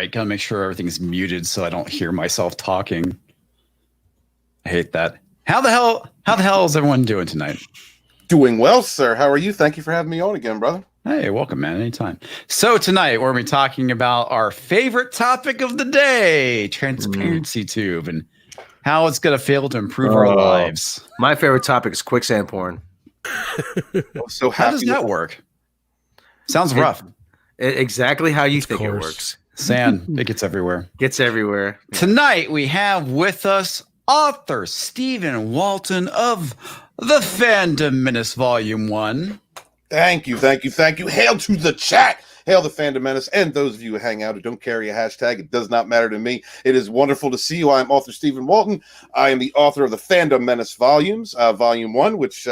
mic. Gotta make sure everything's muted so I don't hear myself talking. I hate that. How the hell is everyone doing tonight? Doing well, sir. How are you? Thank you for having me on again, brother. Hey, welcome, man. Anytime. So tonight we're going to be talking about our favorite topic of the day, transparency tube, and how it's going to fail to improve our lives. My favorite topic is quicksand porn. So how does that work? Sounds rough. Exactly how you think it works. Sand, it gets everywhere. Gets everywhere. Tonight we have with us author Stephen Walton of The Fandom Menace Volume 1. Thank you. Hail to the chat. Hail the Fandom Menace. And those of you who hang out who don't carry a hashtag, it does not matter to me. It is wonderful to see you. I am author Stephen Walton. I am the author of the Fandom Menace Volumes, Volume 1, which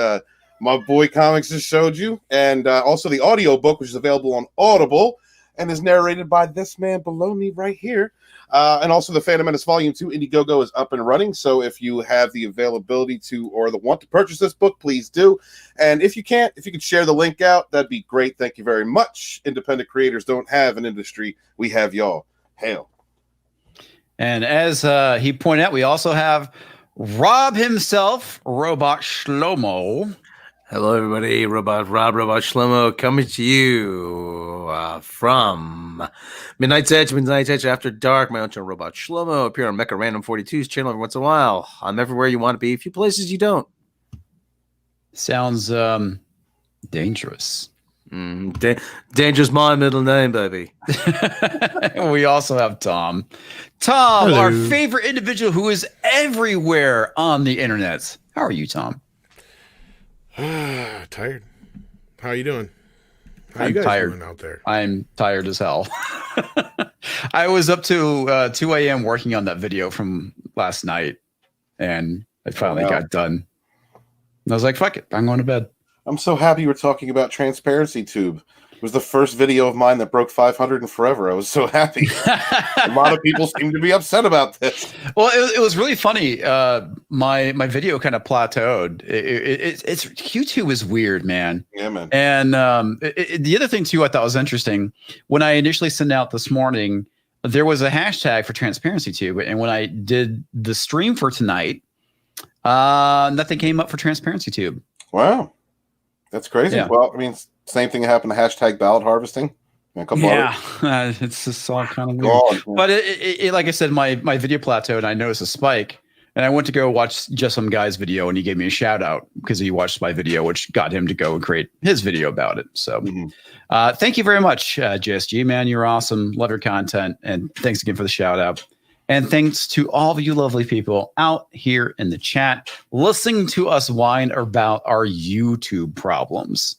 my boy Comics just showed you. And also the audio book, which is available on Audible and is narrated by this man below me right here. And also the Phantom Menace Volume 2 Indiegogo is up and running. So if you have the availability to or the want to purchase this book, please do. And if you can't, if you could share the link out, that'd be great. Thank you very much. Independent creators don't have an industry. We have y'all. Hail. And as he pointed out, we also have Rob himself, Robot Shlomo. Hello, everybody. Robot Shlomo, coming to you from Midnight's Edge After Dark. My own channel, Robot Shlomo, appear on Mecha Random 42's channel every once in a while. I'm everywhere you want to be. A few places you don't. Sounds dangerous. Danger's my middle name, baby. We also have Tom. Tom, Hello. Our favorite individual who is everywhere on the internet. How are you, Tom? Tired. How you doing? How I'm you guys tired. doing out there? I'm tired as hell. I was up to 2 a.m. working on that video from last night, and I finally got done. And I was like, fuck it, I'm going to bed. I'm so happy we're talking about Transparency Tube. It was the first video of mine that broke 500 in forever. I was so happy. A lot of people seem to be upset about this. Well, it was really funny. My video kind of plateaued. It's YouTube is weird, man. Yeah, man. And the other thing too, I thought was interesting. When I initially sent out this morning, there was a hashtag for Transparency Tube, and when I did the stream for tonight, nothing came up for Transparency Tube. Wow. That's crazy. Yeah. Well, I mean, same thing happened to hashtag ballot harvesting. It's just all kind of weird. But it like I said, my video plateaued, and I noticed a spike. And I went to go watch just some guy's video, and he gave me a shout out because he watched my video, which got him to go and create his video about it. So thank you very much, JSG, man. You're awesome. Love your content. And thanks again for the shout out. And thanks to all of you lovely people out here in the chat listening to us whine about our YouTube problems.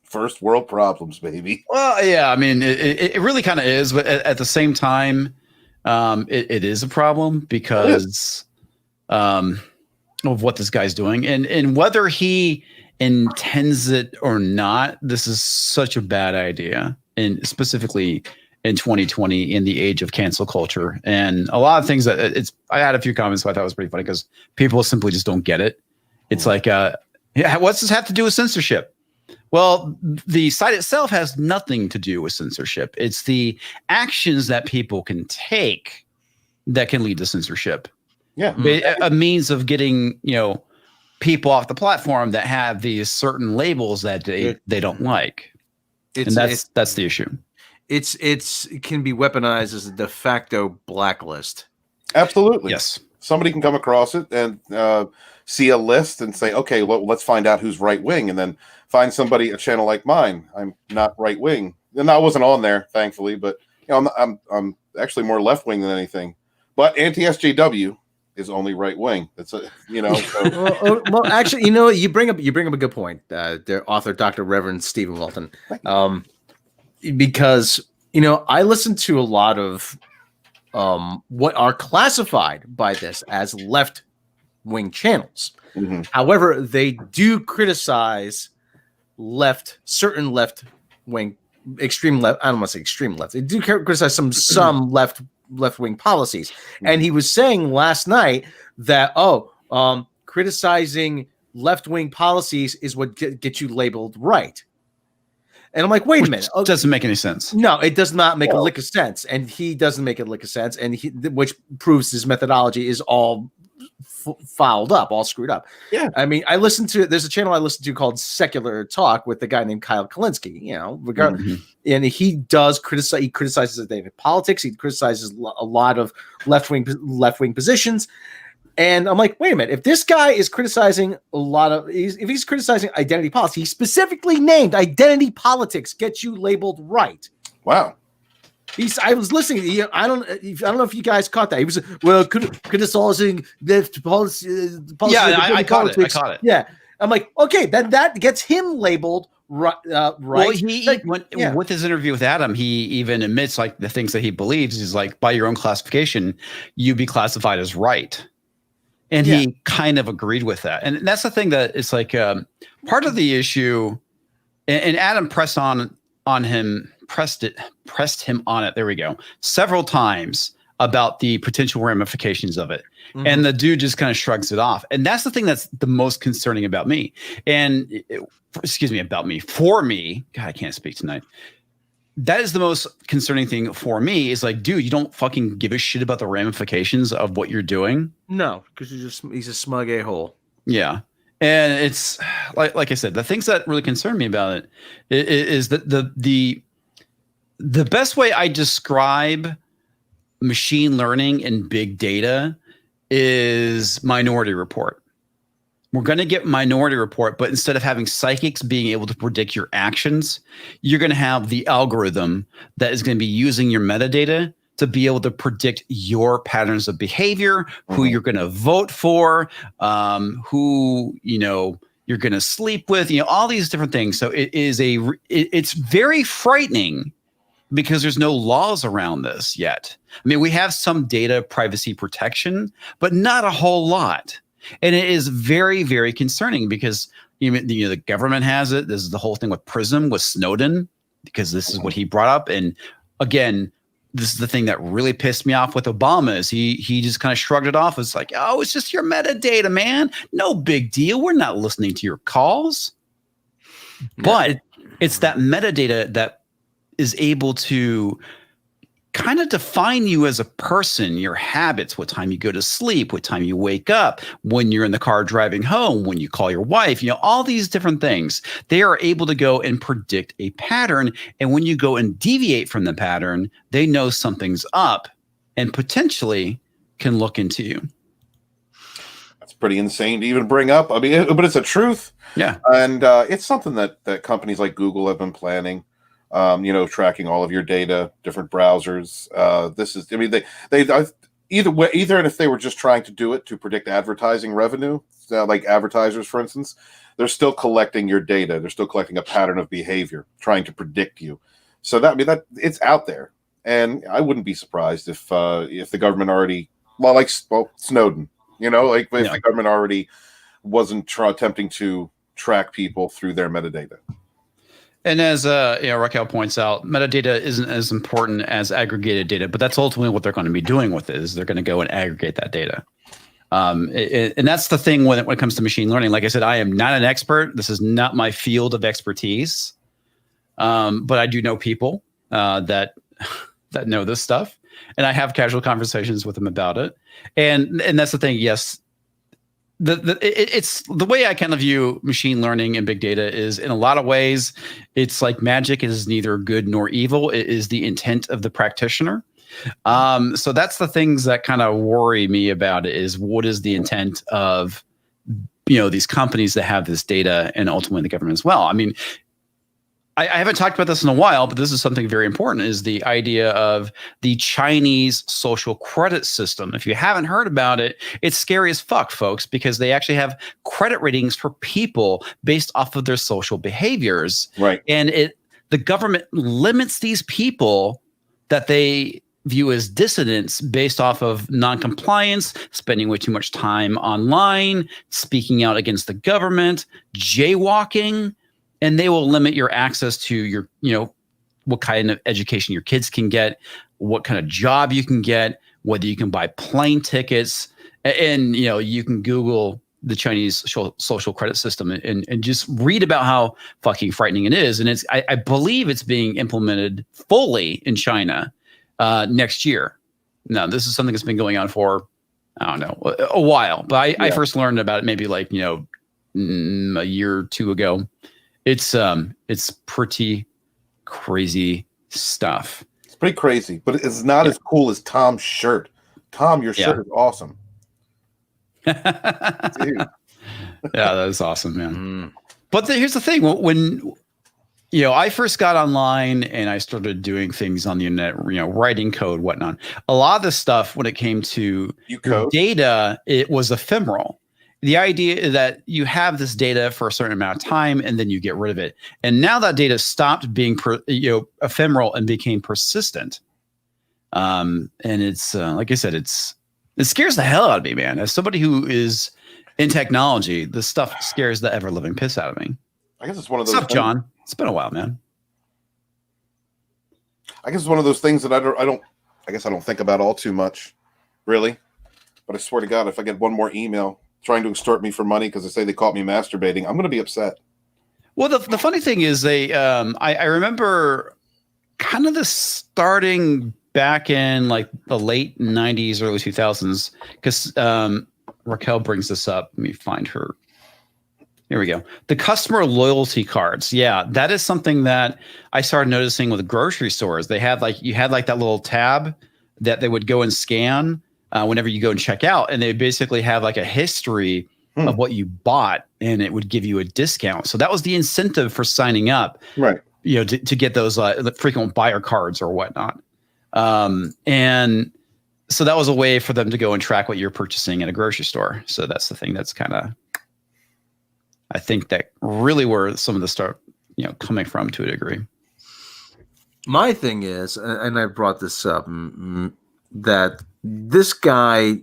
First world problems, baby. Well, yeah, I mean, it really kind of is. But at the same time, it is a problem because of what this guy's doing. And whether he intends it or not, this is such a bad idea. And specifically in 2020, in the age of cancel culture, and a lot of things that I had a few comments so I thought it was pretty funny because people simply just don't get it. It's like, what's this have to do with censorship? Well, the site itself has nothing to do with censorship. It's the actions that people can take that can lead to censorship. Yeah, a means of getting people off the platform that have these certain labels that they don't like, and that's the issue. It can be weaponized as a de facto blacklist. absolutely. Yes. Somebody can come across it and see a list and say, okay, well, let's find out who's right wing, and then find somebody, a channel like mine. I'm not right wing, and I wasn't on there, thankfully, but I'm actually more left wing than anything. But anti-SJW is only right wing. That's So. well, actually, you bring up a good point. The author, Dr. Reverend Stephen Walton, because I listen to a lot of what are classified by this as left-wing channels. Mm-hmm. However, they do criticize certain left-wing, extreme left. I don't want to say extreme left. They do criticize some left-wing policies. And he was saying last night that criticizing left-wing policies is what gets you labeled right. And I'm like, wait a minute. Doesn't make any sense. No, it does not make a lick of sense. And he doesn't make a lick of sense. And which proves his methodology is all fouled up, all screwed up. Yeah. I mean, there's a channel I listen to called Secular Talk with the guy named Kyle Kalinske, and he does criticize, he criticizes the David politics. He criticizes a lot of left-wing positions. And I'm like, wait a minute, if this guy is criticizing if he's criticizing identity politics, he specifically named identity politics gets you labeled right. Wow. I was listening. I don't know if you guys caught that. He was criticizing left policy. Yeah, I caught it. Yeah, I'm like, okay, then that gets him labeled right. Well, with his interview with Adam, he even admits like the things that he believes is like by your own classification, you'd be classified as right. And he kind of agreed with that. And that's the thing that it's like part of the issue, and Adam pressed him on it. There we go. Several times about the potential ramifications of it. Mm-hmm. And the dude just kind of shrugs it off. And that's the thing that's the most concerning about me. And for me, God, I can't speak tonight. That is the most concerning thing for me is like, dude, you don't fucking give a shit about the ramifications of what you're doing. No, because he's a smug a-hole. Yeah. And it's like I said, the things that really concern me about it is that the best way I describe machine learning and big data is Minority Report. We're going to get Minority Report, but instead of having psychics being able to predict your actions, you're going to have the algorithm that is going to be using your metadata to be able to predict your patterns of behavior, who you're going to vote for, who, you're going to sleep with, all these different things. So it's very frightening because there's no laws around this yet. I mean, we have some data privacy protection, but not a whole lot. And it is very, very concerning because the government has it. This is the whole thing with PRISM with Snowden, because this is what he brought up. And again, this is the thing that really pissed me off with Obama is he just kind of shrugged it off. It's like, oh, it's just your metadata, man. No big deal. We're not listening to your calls. But it's that metadata that is able to kind of define you as a person, your habits, what time you go to sleep, what time you wake up, when you're in the car driving home, when you call your wife, all these different things. They are able to go and predict a pattern. And when you go and deviate from the pattern, they know something's up and potentially can look into you. That's pretty insane to even bring up. I mean, but it's a truth. Yeah. And it's something that companies like Google have been planning. Tracking all of your data, different browsers. Either if they were just trying to do it to predict advertising revenue, like advertisers, for instance, they're still collecting your data. They're still collecting a pattern of behavior, trying to predict you. So that it's out there, and I wouldn't be surprised if the government already, Snowden, if the government already wasn't attempting to track people through their metadata. And as Raquel points out, metadata isn't as important as aggregated data, but that's ultimately what they're going to be doing with it. Is they're going to go and aggregate that data. And that's the thing when it comes to machine learning. Like I said, I am not an expert. This is not my field of expertise, but I do know people that know this stuff, and I have casual conversations with them about it. And that's the thing. Yes. It's the way I kind of view machine learning and big data is in a lot of ways, it's like magic is neither good nor evil. It is the intent of the practitioner. So that's the things that kind of worry me about it is what is the intent of, these companies that have this data and ultimately the government as well. I mean, I haven't talked about this in a while, but this is something very important, is the idea of the Chinese social credit system. If you haven't heard about it, it's scary as fuck, folks, because they actually have credit ratings for people based off of their social behaviors. Right. And the government limits these people that they view as dissidents based off of non-compliance, spending way too much time online, speaking out against the government, jaywalking. And they will limit your access to your, what kind of education your kids can get, what kind of job you can get, whether you can buy plane tickets. And, you can Google the Chinese social credit system and just read about how fucking frightening it is. And I believe it's being implemented fully in China next year. Now, this is something that's been going on for, I don't know, a while. But I first learned about it maybe like, a year or two ago. It's pretty crazy stuff. It's pretty crazy, but it's not as cool as Tom's shirt. Tom, your shirt is awesome. Dude. Yeah, that is awesome, man. But here's the thing: when I first got online and I started doing things on the internet, writing code, whatnot. A lot of the stuff when it came to data, it was ephemeral. The idea is that you have this data for a certain amount of time and then you get rid of it. And now that data stopped being ephemeral and became persistent. And it's like I said, it scares the hell out of me, man. As somebody who is in technology, this stuff scares the ever living piss out of me. I guess it's one of those. What's up, John? It's been a while, man. I guess it's one of those things that I don't think about all too much, really. But I swear to God, if I get one more email trying to extort me for money because they say they caught me masturbating, I'm going to be upset. Well, the funny thing is I remember kind of this starting back in like the late 90s, early 2000s, because Raquel brings this up. Let me find her. Here we go. The customer loyalty cards. Yeah, that is something that I started noticing with grocery stores. They had you had that little tab that they would go and scan whenever you go and check out, and they basically have like a history of what you bought, and it would give you a discount. So that was the incentive for signing up, right? To get those frequent buyer cards or whatnot. And so that was a way for them to go and track what you're purchasing at a grocery store. So that's the thing that's kind of, I think that really where some of the start, coming from to a degree. My thing is, and I brought this up, that this guy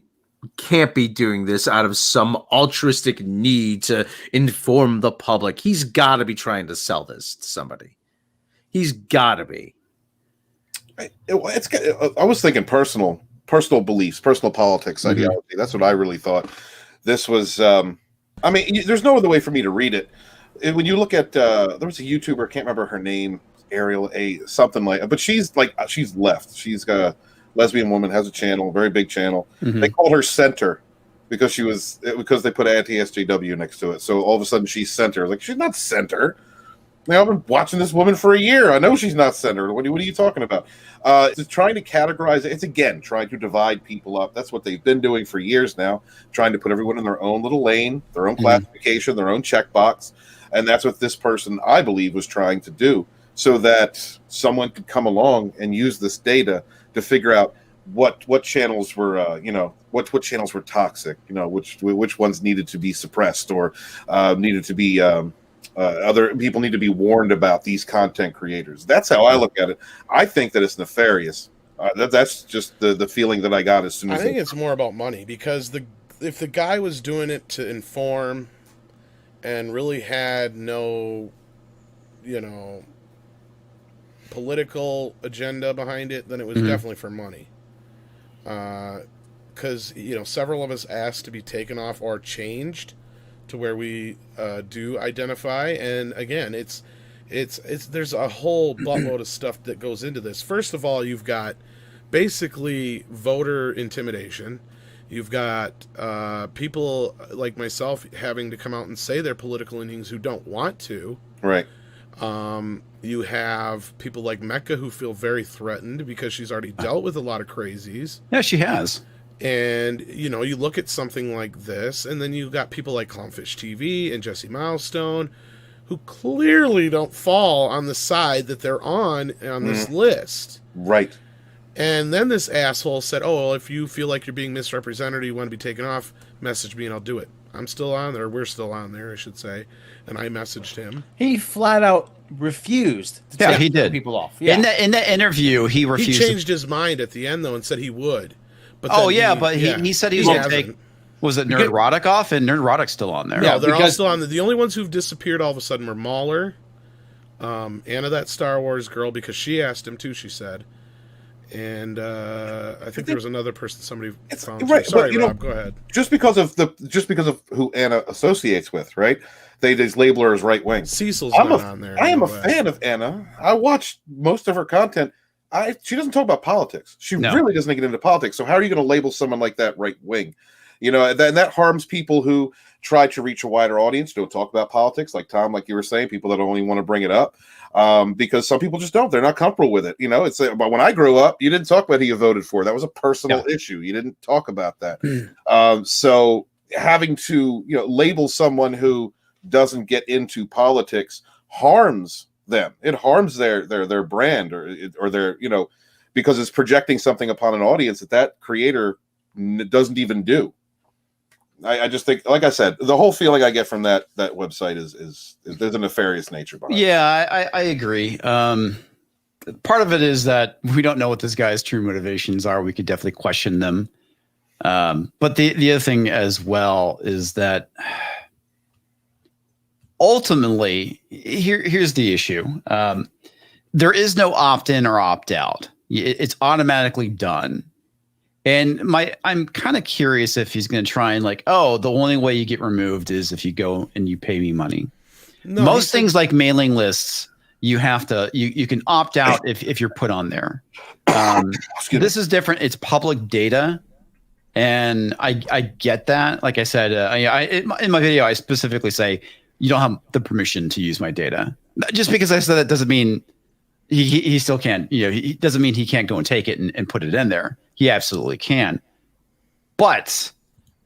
can't be doing this out of some altruistic need to inform the public. He's got to be trying to sell this to somebody. He's got to be. I was thinking personal beliefs, personal politics, ideology. That's what I really thought. This was, there's no other way for me to read it. When you look at, there was a YouTuber, I can't remember her name, Ariel something like, but she's left. She's a lesbian woman, has a channel, a very big channel. Mm-hmm. They called her Center because because they put anti-SJW next to it. So all of a sudden she's center. Like, she's not center. I've been watching this woman for a year. I know she's not center. What are you talking about? It's trying to categorize it. It's, again, trying to divide people up. That's what they've been doing for years now, trying to put everyone in their own little lane, their own classification, their own checkbox. And that's what this person, I believe, was trying to do, so that someone could come along and use this data to figure out what channels were, what channels were toxic, which ones needed to be suppressed or needed to be other people need to be warned about these content creators. That's how I look at it. I think that it's nefarious. That's just the feeling that I got as soon as I think it's more about money, because if the guy was doing it to inform and really had no, political agenda behind it, then it was definitely for money. Because several of us asked to be taken off or changed to where we do identify, and again, it's there's a whole buttload of stuff that goes into this. First of all, you've got basically voter intimidation. You've got people like myself having to come out and say their political leanings who don't want to. Right. You have people like Mecca who feel very threatened because she's already dealt with a lot of crazies. Yeah, she has. And, you look at something like this, and then you've got people like Clownfish TV and Jesse Milestone, who clearly don't fall on the side that they're on this list. Right. And then this asshole said, well, if you feel like you're being misrepresented or you want to be taken off, message me and I'll do it. I'm still on there. We're still on there, I should say. And I messaged him. He flat out refused to take people off. Yeah. In that interview, he refused. He changed his mind at the end, though, and said he would. But he said he was going to take, was it Nerdrotic off? And Nerdrotic's still on there. Yeah, they're all still on there. The only ones who've disappeared all of a sudden were Mahler, Anna, that Star Wars girl, because she asked him to, she said. And I think there was another person somebody found. Right, Too. Sorry, but, Rob. Go ahead. Just because of who Anna associates with, right? They just label her as right wing. Cecil's not on there. I am a fan of Anna. I watch most of her content. She doesn't talk about politics. She really doesn't get into politics. So how are you going to label someone like that right wing? You know, and that harms people who try to reach a wider audience. Don't talk about politics, like Tom, like you were saying. People that only want to bring it up because some people just don't. They're not comfortable with it. You know, it's but when I grew up, you didn't talk about who you voted for. That was a personal issue. You didn't talk about that. So having to label someone who doesn't get into politics harms them. It harms their brand or their because it's projecting something upon an audience that creator doesn't even do. I just think, like I said, the whole feeling I get from that website is there's a nefarious nature behind it. Yeah, I agree. Part of it is that we don't know what this guy's true motivations are. We could definitely question them. But the other thing as well is that ultimately, here's the issue. There is no opt-in or opt-out. It's automatically done. And I'm kind of curious if he's going to try and the only way you get removed is if you go and you pay me money. No, most things like mailing lists, you have to, you can opt out if you're put on there. This is different. It's public data. And I get that. Like I said, in my video, I specifically say, you don't have the permission to use my data. Just because I said that doesn't mean he still can't, he doesn't mean he can't go and take it and put it in there. He absolutely can. But,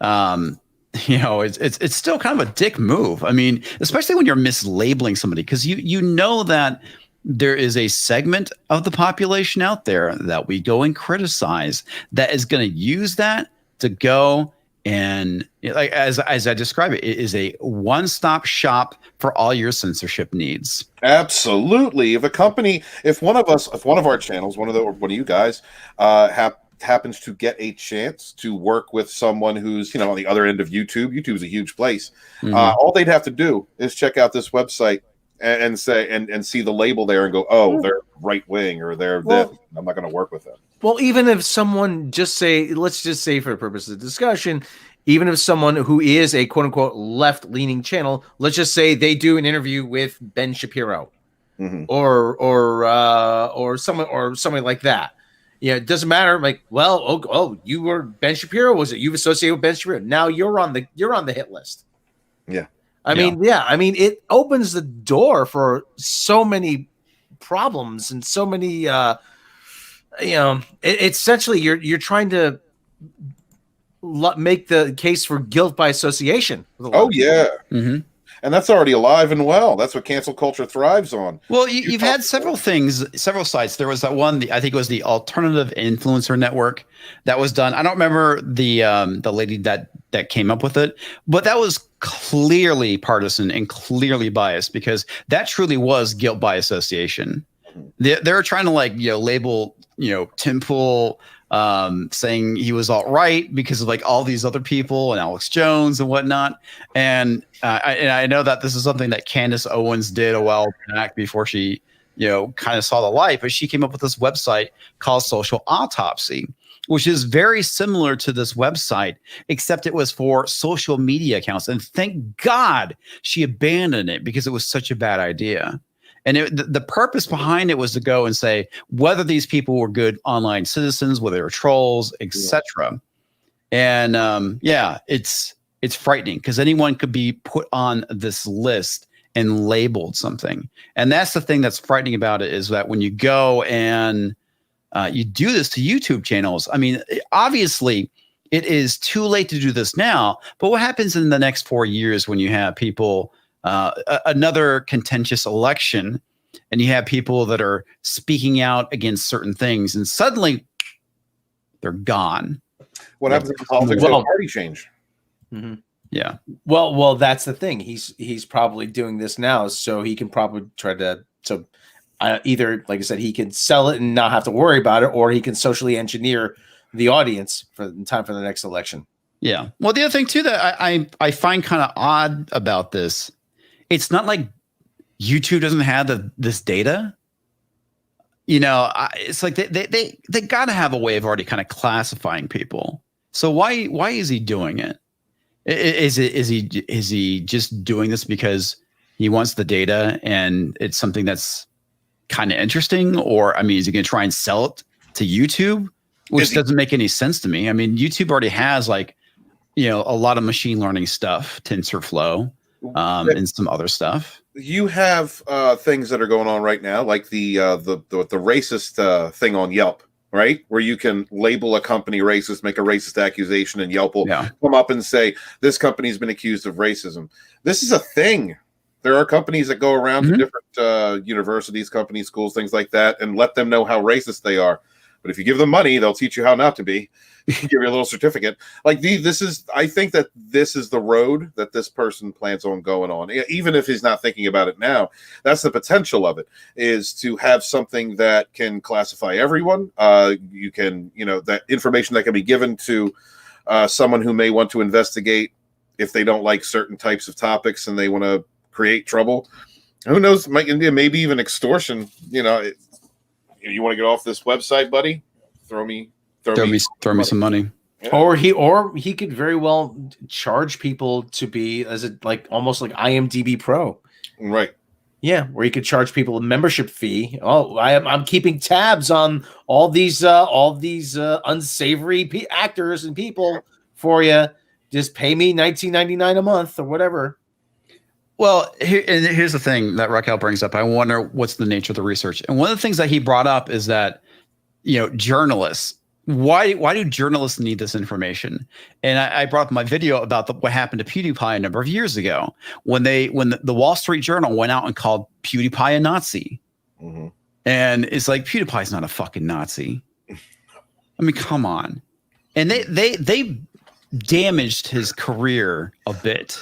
it's still kind of a dick move. I mean, especially when you're mislabeling somebody, because you know that there is a segment of the population out there that we go and criticize that is going to use that to go and, like as I describe it, it is a one-stop shop for all your censorship needs. Absolutely. If one of our channels, one of you guys, happens to get a chance to work with someone who's on the other end of YouTube. YouTube's a huge place. Mm-hmm. All they'd have to do is check out this website and say and see the label there and go, oh, they're right wing or they're this. I'm not going to work with them. Well, even if someone let's just say for the purpose of discussion, even if someone who is a quote unquote left leaning channel, let's just say they do an interview with Ben Shapiro, mm-hmm. or somebody like that. It doesn't matter. Like, well, you were Ben Shapiro, was it? You've associated with Ben Shapiro. Now you're on the hit list. Yeah. I mean, it opens the door for so many problems and so many, essentially you're trying to make the case for guilt by association. Oh yeah. Mm-hmm. And that's already alive and well. That's what cancel culture thrives on. Well, you've had several sites. There was that one, I think it was the Alternative Influencer Network that was done. I don't remember the lady that came up with it, but that was clearly partisan and clearly biased because that truly was guilt by association. They're trying to label, Tim Pool saying he was alt-right because of all these other people and Alex Jones and whatnot. And I know that this is something that Candace Owens did a while back before she, kind of saw the light, but she came up with this website called Social Autopsy, which is very similar to this website, except it was for social media accounts. And thank God she abandoned it because it was such a bad idea. And the purpose behind it was to go and say whether these people were good online citizens, whether they were trolls, etc. And it's frightening because anyone could be put on this list and labeled something. And that's the thing that's frightening about it is that when you go and you do this to YouTube channels, I mean, obviously it is too late to do this now. But what happens in the next 4 years when you have people another contentious election and you have people that are speaking out against certain things and suddenly they're gone. What happens if the politics of the party change? Mm-hmm. Yeah. Well, that's the thing. He's probably doing this now so he can probably try to either, like I said, he can sell it and not have to worry about it, or he can socially engineer the audience in time for the next election. Yeah. Well, the other thing too that I find kind of odd about this, it's not like YouTube doesn't have this data. it's like they got to have a way of already kind of classifying people. So why is he doing it? Is he just doing this because he wants the data and it's something that's kind of interesting? Or, I mean, is he going to try and sell it to YouTube? Which doesn't make any sense to me. I mean, YouTube already has like, a lot of machine learning stuff, TensorFlow, and some other stuff. You have things that are going on right now, like the racist thing on Yelp, right? Where you can label a company racist, make a racist accusation, and Yelp will come up and say, this company's been accused of racism. This is a thing. There are companies that go around to different universities, companies, schools, things like that, and let them know how racist they are. But if you give them money, they'll teach you how not to be. Give you a little certificate. Like I think that this is the road that this person plans on going on. Even if he's not thinking about it now, that's the potential of it, is to have something that can classify everyone. You can, that information that can be given to someone who may want to investigate if they don't like certain types of topics and they want to create trouble. Who knows? Maybe even extortion. You want to get off this website, buddy? Throw me some money. Yeah. Or he could very well charge people to be almost like IMDb Pro. Right. Yeah, where you could charge people a membership fee. Oh, I'm keeping tabs on all these unsavory actors and people for you. Just pay me $19.99 a month or whatever. Well, here's the thing that Raquel brings up. I wonder what's the nature of the research. And one of the things that he brought up is that, journalists, why do journalists need this information? And I brought up my video about what happened to PewDiePie a number of years ago when the Wall Street Journal went out and called PewDiePie a Nazi. Mm-hmm. And it's like, PewDiePie's not a fucking Nazi. I mean, come on. And they damaged his career a bit.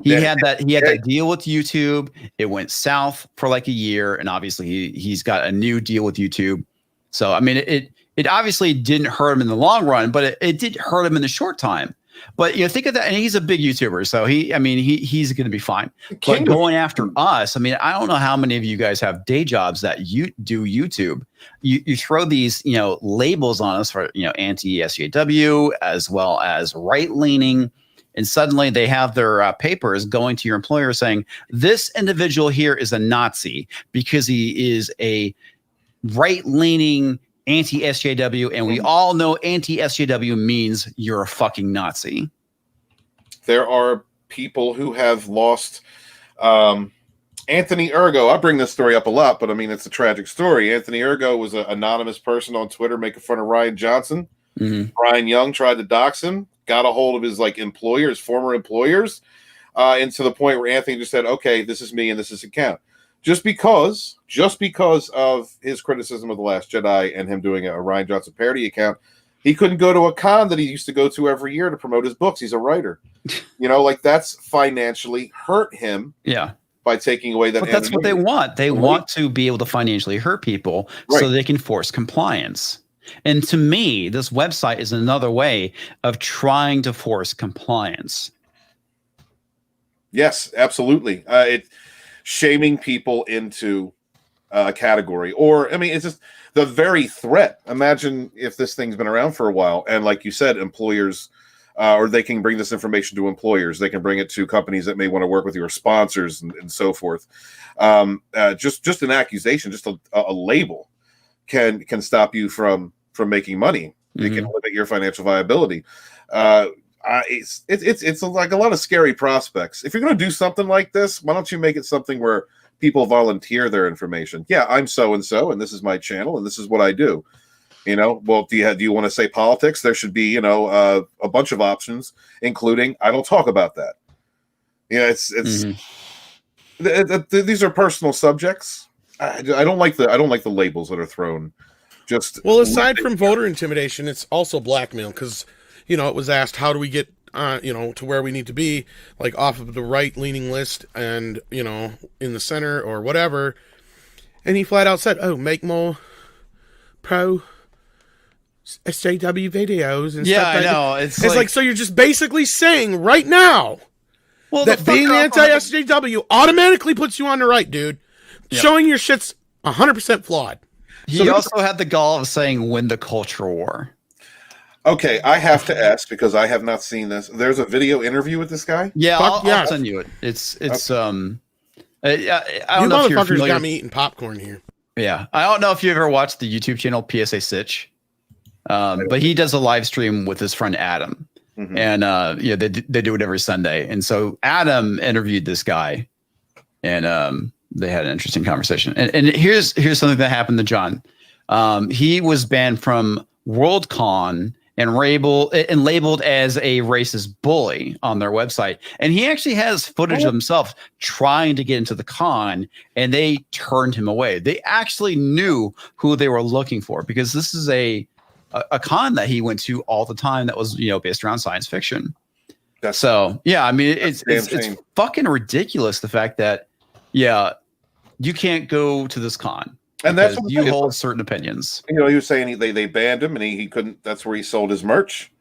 He had that deal with YouTube. It went south for like a year, and obviously he's got a new deal with YouTube. So I mean, it obviously didn't hurt him in the long run, but it did hurt him in the short time. But think of that, and he's a big YouTuber, so he's going to be fine. But going after us, I mean, I don't know how many of you guys have day jobs that you do YouTube. You throw these labels on us for anti-SJW as well as right leaning, and suddenly they have their papers going to your employer saying this individual here is a Nazi because he is a right leaning anti-SJW, and we all know anti-SJW means you're a fucking Nazi. There are people who have lost Anthony Irgo. I bring this story up a lot, but I mean, it's a tragic story. Anthony Irgo was an anonymous person on Twitter making fun of Ryan Johnson. Mm-hmm. Brian Young tried to dox him, got a hold of his former employers, and to the point where Anthony just said, okay, this is me and this is account. Just because of his criticism of The Last Jedi and him doing a Ryan Johnson parody account, he couldn't go to a con that he used to go to every year to promote his books. He's a writer. That's financially hurt him. Yeah. By taking away that. But that's what they want. They want to be able to financially hurt people so they can force compliance. And to me, this website is another way of trying to force compliance. Yes, absolutely. Shaming people into a category, or I mean, it's just the very threat. Imagine if this thing's been around for a while, and like you said, employers, or they can bring this information to employers. They can bring it to companies that may want to work with you, or sponsors, and so forth. Just an accusation, just a label can stop you from making money. Mm-hmm. It can limit your financial viability. It's like a lot of scary prospects. If you're going to do something like this, why don't you make it something where people volunteer their information? Yeah, I'm so and so, and this is my channel, and this is what I do. Well, do you want to say politics? There should be a bunch of options, including I don't talk about that. It's mm-hmm. These are personal subjects. I don't like the labels that are thrown. Aside from voter intimidation, it's also blackmail because. It was asked, how do we get, to where we need to be, like off of the right-leaning list and, in the center or whatever. And he flat out said, make more pro SJW videos and stuff. I know. It's like, so you're just basically saying right now that being anti-SJW automatically puts you on the right, dude. Yep. Showing your shit's 100% flawed. He also had the gall of saying "win the culture war." Okay, I have to ask because I have not seen this. There's a video interview with this guy. Yeah, I'll send you it. It's okay. I don't you know if you're motherfuckers familiar. got me eating popcorn here. Yeah, I don't know if you ever watched the YouTube channel PSA Sitch, but he does a live stream with his friend Adam, and they do it every Sunday. And so Adam interviewed this guy, and they had an interesting conversation. And here's something that happened to John. He was banned from WorldCon and labeled as a racist bully on their website. And he actually has footage of himself trying to get into the con, and they turned him away. They actually knew who they were looking for, because this is a con that he went to all the time that was, based around science fiction. It's fucking ridiculous, the fact that, you can't go to this con. And that's what you hold certain opinions. He was saying they banned him and he couldn't. That's where he sold his merch.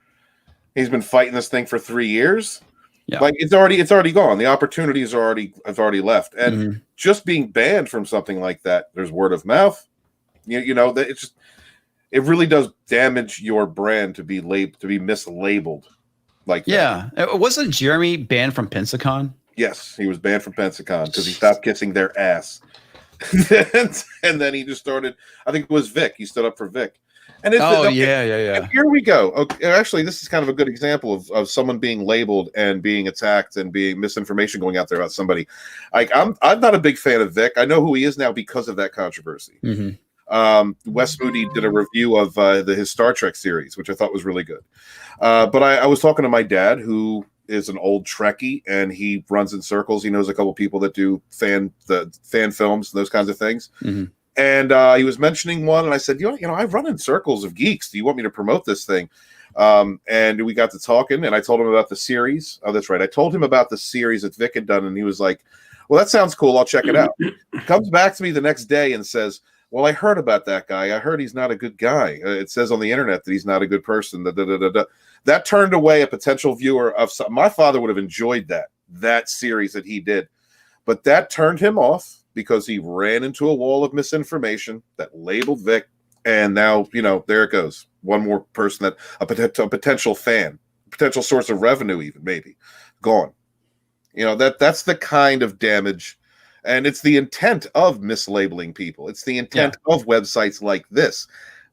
He's been fighting this thing for 3 years. Yeah. Like it's already gone. The opportunities have already left. And just being banned from something like that, there's word of mouth. That it really does damage your brand to be mislabeled like that. Yeah. Wasn't Jeremy banned from Pensacon? Yes, he was banned from Pensacon because he stopped kissing their ass. And then he just started. I think it was Vic. He stood up for Vic. And yeah. Here we go. Okay, actually, this is kind of a good example of someone being labeled and being attacked and being misinformation going out there about somebody. Like I'm not a big fan of Vic. I know who he is now because of that controversy. Wes Moody did a review of his Star Trek series, which I thought was really good. But I was talking to my dad, who is an old Trekkie, and he runs in circles. He knows a couple people that do fan films, those kinds of things. And he was mentioning one, and I said, I run in circles of geeks. Do you want me to promote this thing? And we got to talking, and I told him about the series. Oh, that's right. I told him about the series that Vic had done, and he was like, well, that sounds cool. I'll check it out. Comes back to me the next day and says, well, I heard about that guy. I heard he's not a good guy. It says on the internet that he's not a good person. That turned away a potential viewer of some. My father would have enjoyed that series that he did, but that turned him off because he ran into a wall of misinformation that labeled Vic, and now there it goes. One more person that a potential fan, potential source of revenue, even maybe gone. That's the kind of damage. And it's the intent of mislabeling people. It's the intent of websites like this.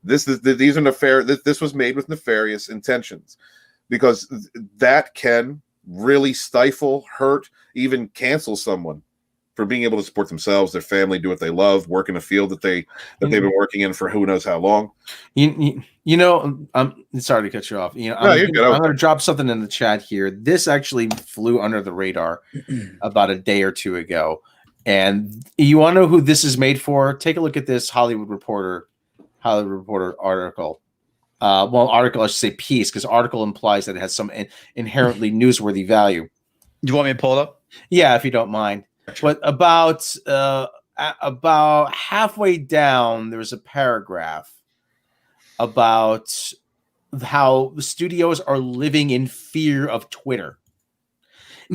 These are nefarious. This was made with nefarious intentions, because that can really stifle, hurt, even cancel someone for being able to support themselves, their family, do what they love, work in a field that they've been working in for who knows how long. I'm sorry to cut you off. I'm going to drop something in the chat here. This actually flew under the radar about a day or two ago. And you want to know who this is made for? Take a look at this Hollywood Reporter article. Article, I should say piece, because article implies that it has some inherently newsworthy value. Do you want me to pull it up? Yeah, if you don't mind. But about halfway down, there's a paragraph about how the studios are living in fear of Twitter.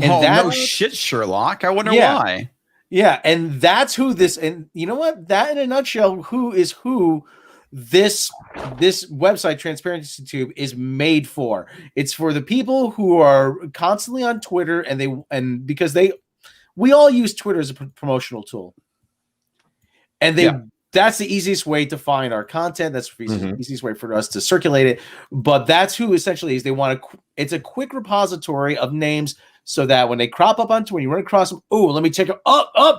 And no shit, Sherlock. I wonder why. Yeah, and that's who this, and you know what? That in a nutshell, who this website, Transparency Tube, is made for. It's for the people who are constantly on Twitter, and because we all use Twitter as a promotional tool. And that's the easiest way to find our content. That's the easiest way for us to circulate it. But that's who essentially is. They want it's a quick repository of names, so that when they crop up on Twitter, when you run across them, let me check it.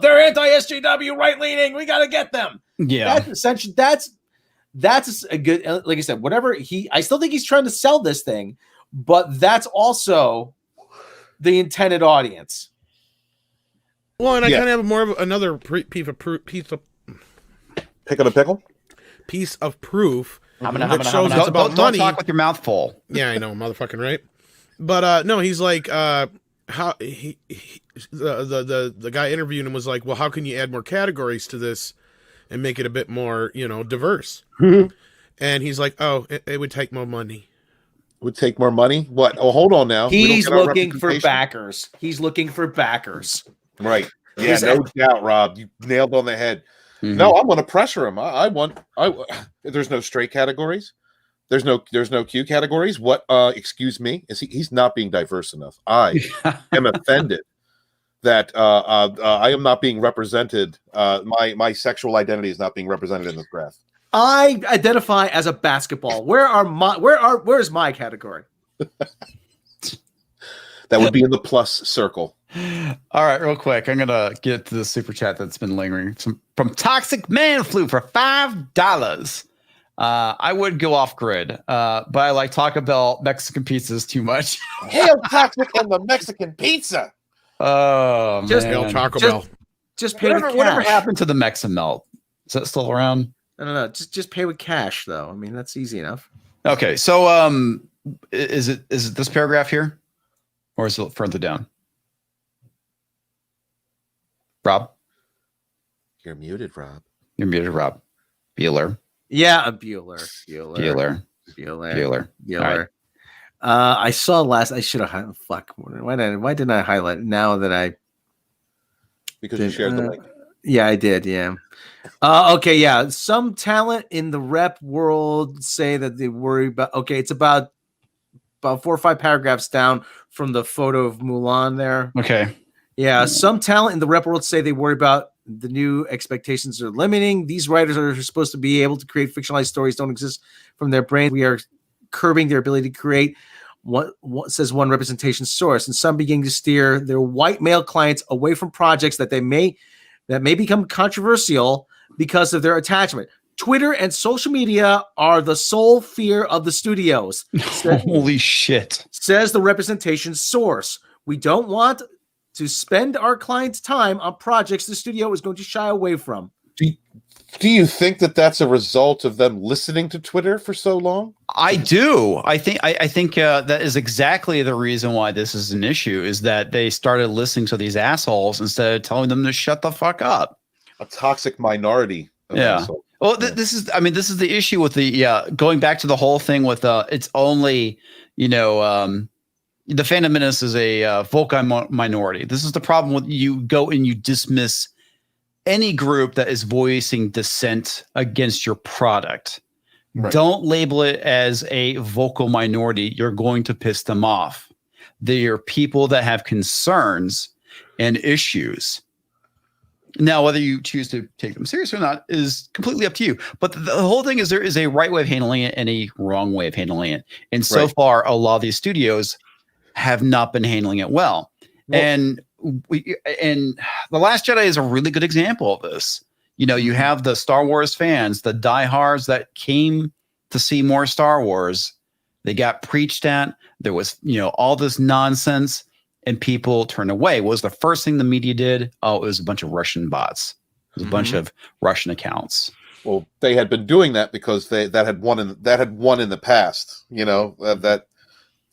They're anti-SJW, right-leaning. We got to get them. Yeah. That's essentially, that's a good, like I said, whatever I still think he's trying to sell this thing, but that's also the intended audience. Well, and I kind of have more of another piece of pick on a pickle? Piece of proof that shows it's about money. Don't talk with your mouth full. Yeah, I know, motherfucking right. But no, he's like, how the guy interviewing him was like, well, how can you add more categories to this and make it a bit more, diverse? And he's like, it would take more money. Would take more money? What? Oh, hold on now. He's looking for backers. He's looking for backers. Right. Yeah, no doubt, Rob. You nailed on the head. No, I'm going to pressure him. There's no straight categories. There's no Q categories. What? Excuse me. He's not being diverse enough. I am offended that I am not being represented. My sexual identity is not being represented in this graph. I identify as a basketball. Where's my category? That would be in the plus circle. All right, real quick. I'm gonna get to the super chat that's been lingering from Toxic Man Flu for $5. I would go off grid, but I like Taco Bell Mexican pizzas too much. Hail Toxic and the Mexican pizza. Oh, Just man. Hail Taco Bell. Just pay with cash. Whatever happened to the Mexamelt? Is that still around? No. Just pay with cash, though. I mean, that's easy enough. Okay, so is it this paragraph here, or is it further down? Rob, You're muted, Rob. you're muted. Rob, Bueller. Yeah, a Bueller. All right. I saw last. I should have. Fuck. Why didn't I highlight it now that I? Because you shared the link. Yeah, I did. Yeah. Okay. Yeah. Some talent in the rep world say that they worry about. Okay, it's about 4 or 5 paragraphs down from the photo of Mulan there. Okay. Yeah. Some talent in the rep world say they worry about the new expectations are limiting. These writers are supposed to be able to create fictionalized stories don't exist from their brain. We are curbing their ability to create what says one representation source, and some beginning to steer their white male clients away from projects that may become controversial because of their attachment. Twitter and social media are the sole fear of the studios. Holy shit. Says the representation source. We don't want to spend our clients' time on projects the studio is going to shy away from. Do you think that that's a result of them listening to Twitter for so long? I do. I think that is exactly the reason why this is an issue, is that they started listening to these assholes instead of telling them to shut the fuck up. A toxic minority. Yeah. Assholes. Well, this is the issue with going back to the whole thing with it's only, the Phantom Menace is a vocal minority. This is the problem with you go and you dismiss any group that is voicing dissent against your product. Right. Don't label it as a vocal minority. You're going to piss them off. They are people that have concerns and issues. Now, whether you choose to take them serious or not is completely up to you. But the whole thing is there is a right way of handling it and a wrong way of handling it. And so far, a lot of these studios have not been handling it well. And The Last Jedi is a really good example of this. You have the Star Wars fans, the diehards that came to see more Star Wars. They got preached at. There was, all this nonsense, and people turned away. What was the first thing the media did? Oh, it was a bunch of Russian bots. It was a bunch of Russian accounts. Well, they had been doing that because that had won in the past.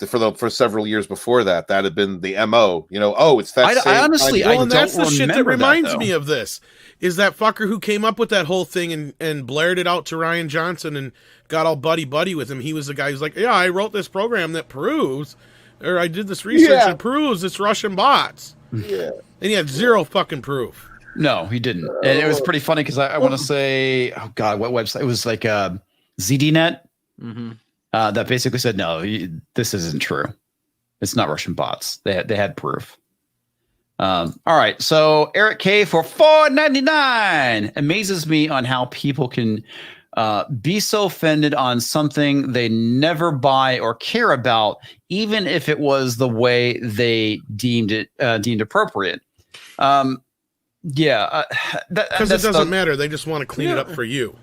For several years before that had been the MO. It's that. I honestly, I don't that's the shit that reminds that, me of this. Is that fucker who came up with that whole thing and blared it out to Ryan Johnson and got all buddy with him. He was the guy who's like, yeah, I wrote this program that proves, or I did this research that proves it's Russian bots. Yeah, and he had zero fucking proof. No, he didn't. And it was pretty funny because I want to say, oh God, what website? It was like ZDNet. Mm-hmm. That basically said, no, this isn't true. It's not Russian bots. They had proof. All right. So Eric K for $4.99 amazes me on how people can be so offended on something they never buy or care about, even if it was the way they deemed appropriate. Because it doesn't matter. They just want to clean it up for you.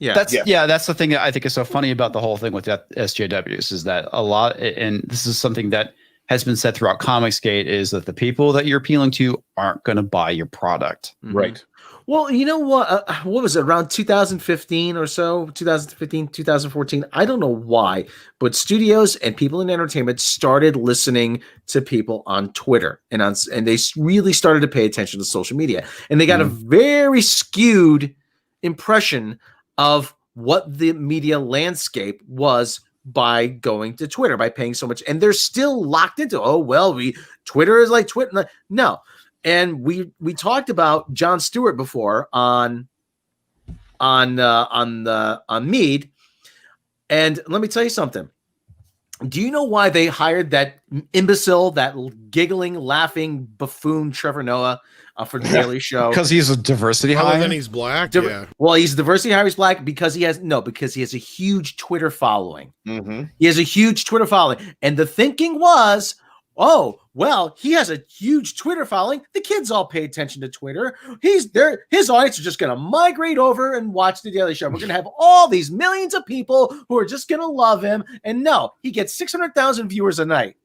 That's the thing that I think is so funny about the whole thing with SJWs is that a lot, and this is something that has been said throughout Comicsgate, is that the people that you're appealing to aren't going to buy your product. Right. Well, you know what? What was it, around 2015 or so? 2015, 2014? I don't know why, but studios and people in entertainment started listening to people on Twitter and they really started to pay attention to social media. And they got a very skewed impression of what the media landscape was by going to Twitter, by paying so much. And they're still locked into, Twitter is like Twitter. No. And we talked about Jon Stewart before on on Mead. And let me tell you something. Do you know why they hired that imbecile, that giggling, laughing buffoon Trevor Noah for the Daily Show? Because he's a diversity Other hire. than he's black, yeah. Well, he's a diversity hire. He's black because he has a huge Twitter following. Mm-hmm. He has a huge Twitter following, and the thinking was, oh, well, he has a huge Twitter following. The kids all pay attention to Twitter. He's there. His audience are just going to migrate over and watch the Daily Show. We're going to have all these millions of people who are just going to love him. And no, he gets 600,000 viewers a night.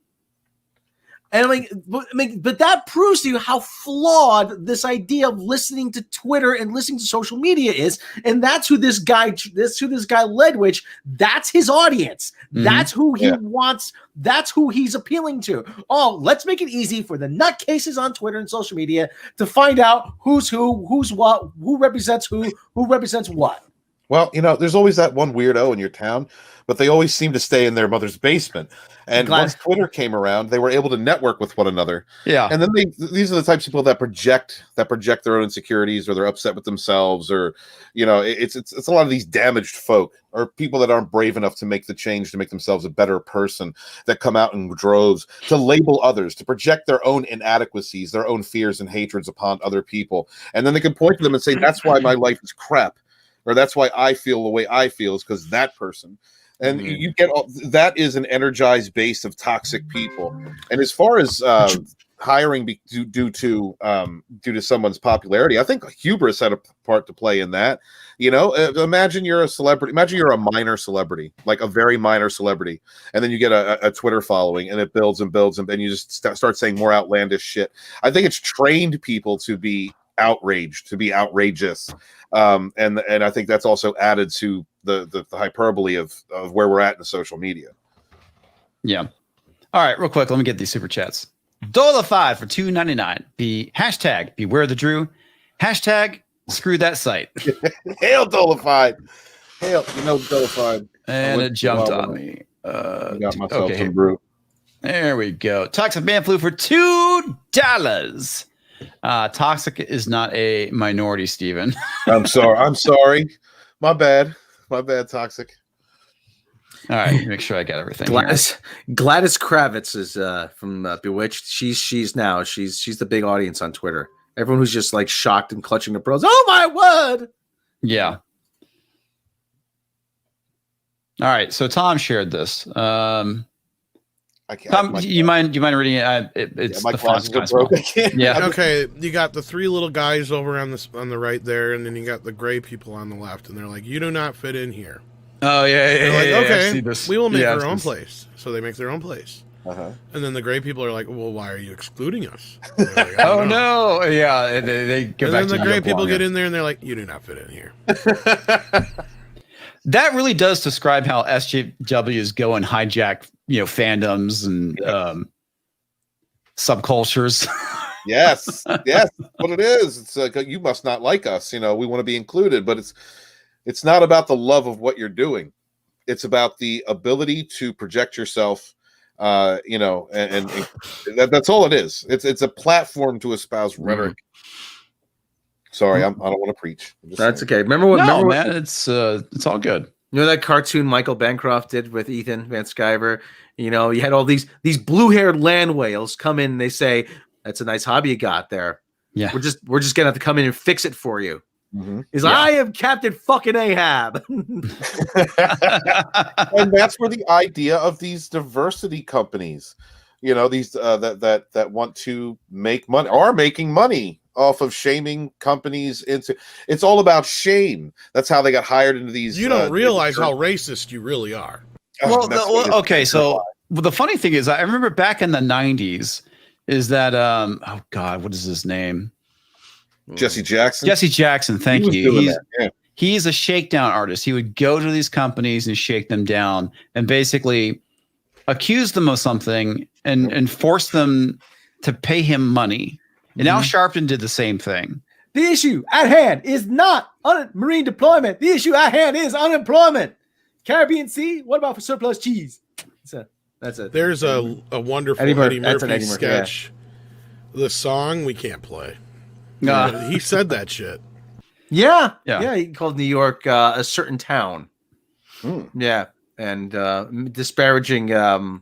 And but that proves to you how flawed this idea of listening to Twitter and listening to social media is. And that's who this guy Ledwich, that's his audience. Mhm. That's who he wants. That's who he's appealing to. Oh, let's make it easy for the nutcases on Twitter and social media to find out who's who, who's what, who represents who represents what. Well, there's always that one weirdo in your town, but they always seem to stay in their mother's basement. And once Twitter came around, they were able to network with one another. Yeah. And then these are the types of people that project their own insecurities, or they're upset with themselves, or it's a lot of these damaged folk, or people that aren't brave enough to make the change to make themselves a better person, that come out in droves to label others, to project their own inadequacies, their own fears and hatreds upon other people. And then they can point to them and say, that's why my life is crap, or that's why I feel the way I feel, is because that person. And you get that is an energized base of toxic people. And as far as hiring due to someone's popularity, I think hubris had a part to play in that. Imagine you're a celebrity. Imagine you're a minor celebrity, like a very minor celebrity, and then you get a Twitter following, and it builds and builds, and then you just start saying more outlandish shit. I think it's trained people to be outraged, to be outrageous, and I think that's also added to the hyperbole of where we're at in social media. Yeah. All right, real quick, let me get these super chats. $5 for $2.99. Hashtag beware the Drew. Hashtag screw that site. Hail Dolified. Hail, Dolified. And it jumped on me. Got myself okay, some brew. There we go. Toxic Man Flu for $2. Toxic is not a minority, Steven. I'm sorry. My bad, Toxic. All right, make sure I got everything. Gladys Kravitz is from Bewitched. She's the big audience on Twitter. Everyone who's just like shocked and clutching their pearls. Oh my word! Yeah. All right, so Tom shared this. Tom, you mind reading it? It's my the font's glasses kind are of broke. small. Yeah. Okay, you got the three little guys over on the right there, and then you got the gray people on the left, and they're like, "You do not fit in here." Oh yeah. They're like, I okay, see this. we will make Yeah, our own this- place. So they make their own place. Uh-huh. And then the gray people are like, well, why are you excluding us? They're like, I Oh don't know. no! Yeah, they go And back then to the gray people get in. in there and they're like, you do not fit in here. That really does describe how SJWs go and hijack, fandoms and subcultures. Yes, what it is. It's like, you must not like us. We want to be included, but it's not about the love of what you're doing. It's about the ability to project yourself, and that's all it is. It's a platform to espouse rhetoric. Sorry, I don't want to preach. That's okay. Remember what? Man, it's all good. You know that cartoon Michael Bancroft did with Ethan Van Sciver? You had all these blue-haired land whales come in and they say, "That's a nice hobby you got there. Yeah, we're just gonna have to come in and fix it for you." Mm-hmm. He's like, I am Captain fucking Ahab. And that's where the idea of these diversity companies, these that want to make money, are making money off of shaming companies into. It's all about shame. That's how they got hired into these. You don't realize how racist you really are. Okay. So the funny thing is, I remember back in the 90s, is that oh God, what is his name? Jesse Jackson. Jesse Jackson, thank you. Yeah. He's a shakedown artist. He would go to these companies and shake them down and basically accuse them of something and force them to pay him money. And Al Sharpton did the same thing. The issue at hand is not marine deployment. The issue at hand is unemployment. Caribbean Sea, what about for surplus cheese? That's it. There's a wonderful Eddie Murphy sketch. Yeah. The song we can't play. He said that shit. Yeah. Yeah. He called New York a certain town. Yeah, and disparaging a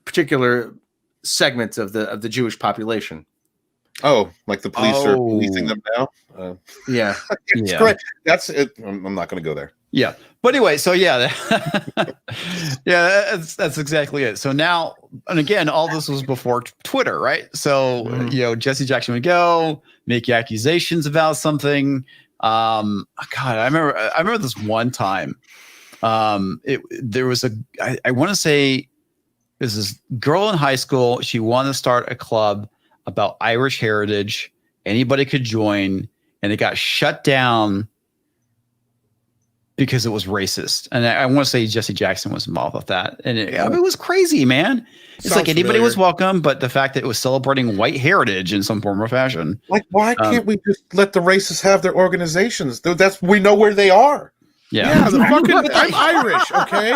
particular segment of the Jewish population. Oh, like the police are policing them now? Yeah. It's great. That's it. I'm not going to go there. Yeah. But anyway, so yeah, yeah, that's exactly it. So now, and again, all this was before Twitter, right? So, Jesse Jackson would go make accusations about something. God, I remember this one time. There was I want to say there's this girl in high school. She wanted to start a club about Irish heritage. Anybody could join, and it got shut down because it was racist. And I want to say Jesse Jackson was involved with that. And it was crazy, man. It's Sounds like anybody familiar. was welcome, but the fact that it was celebrating white heritage in some form or fashion. Like, why can't we just let the racists have their organizations? We know where they are. Yeah, I'm Irish, okay?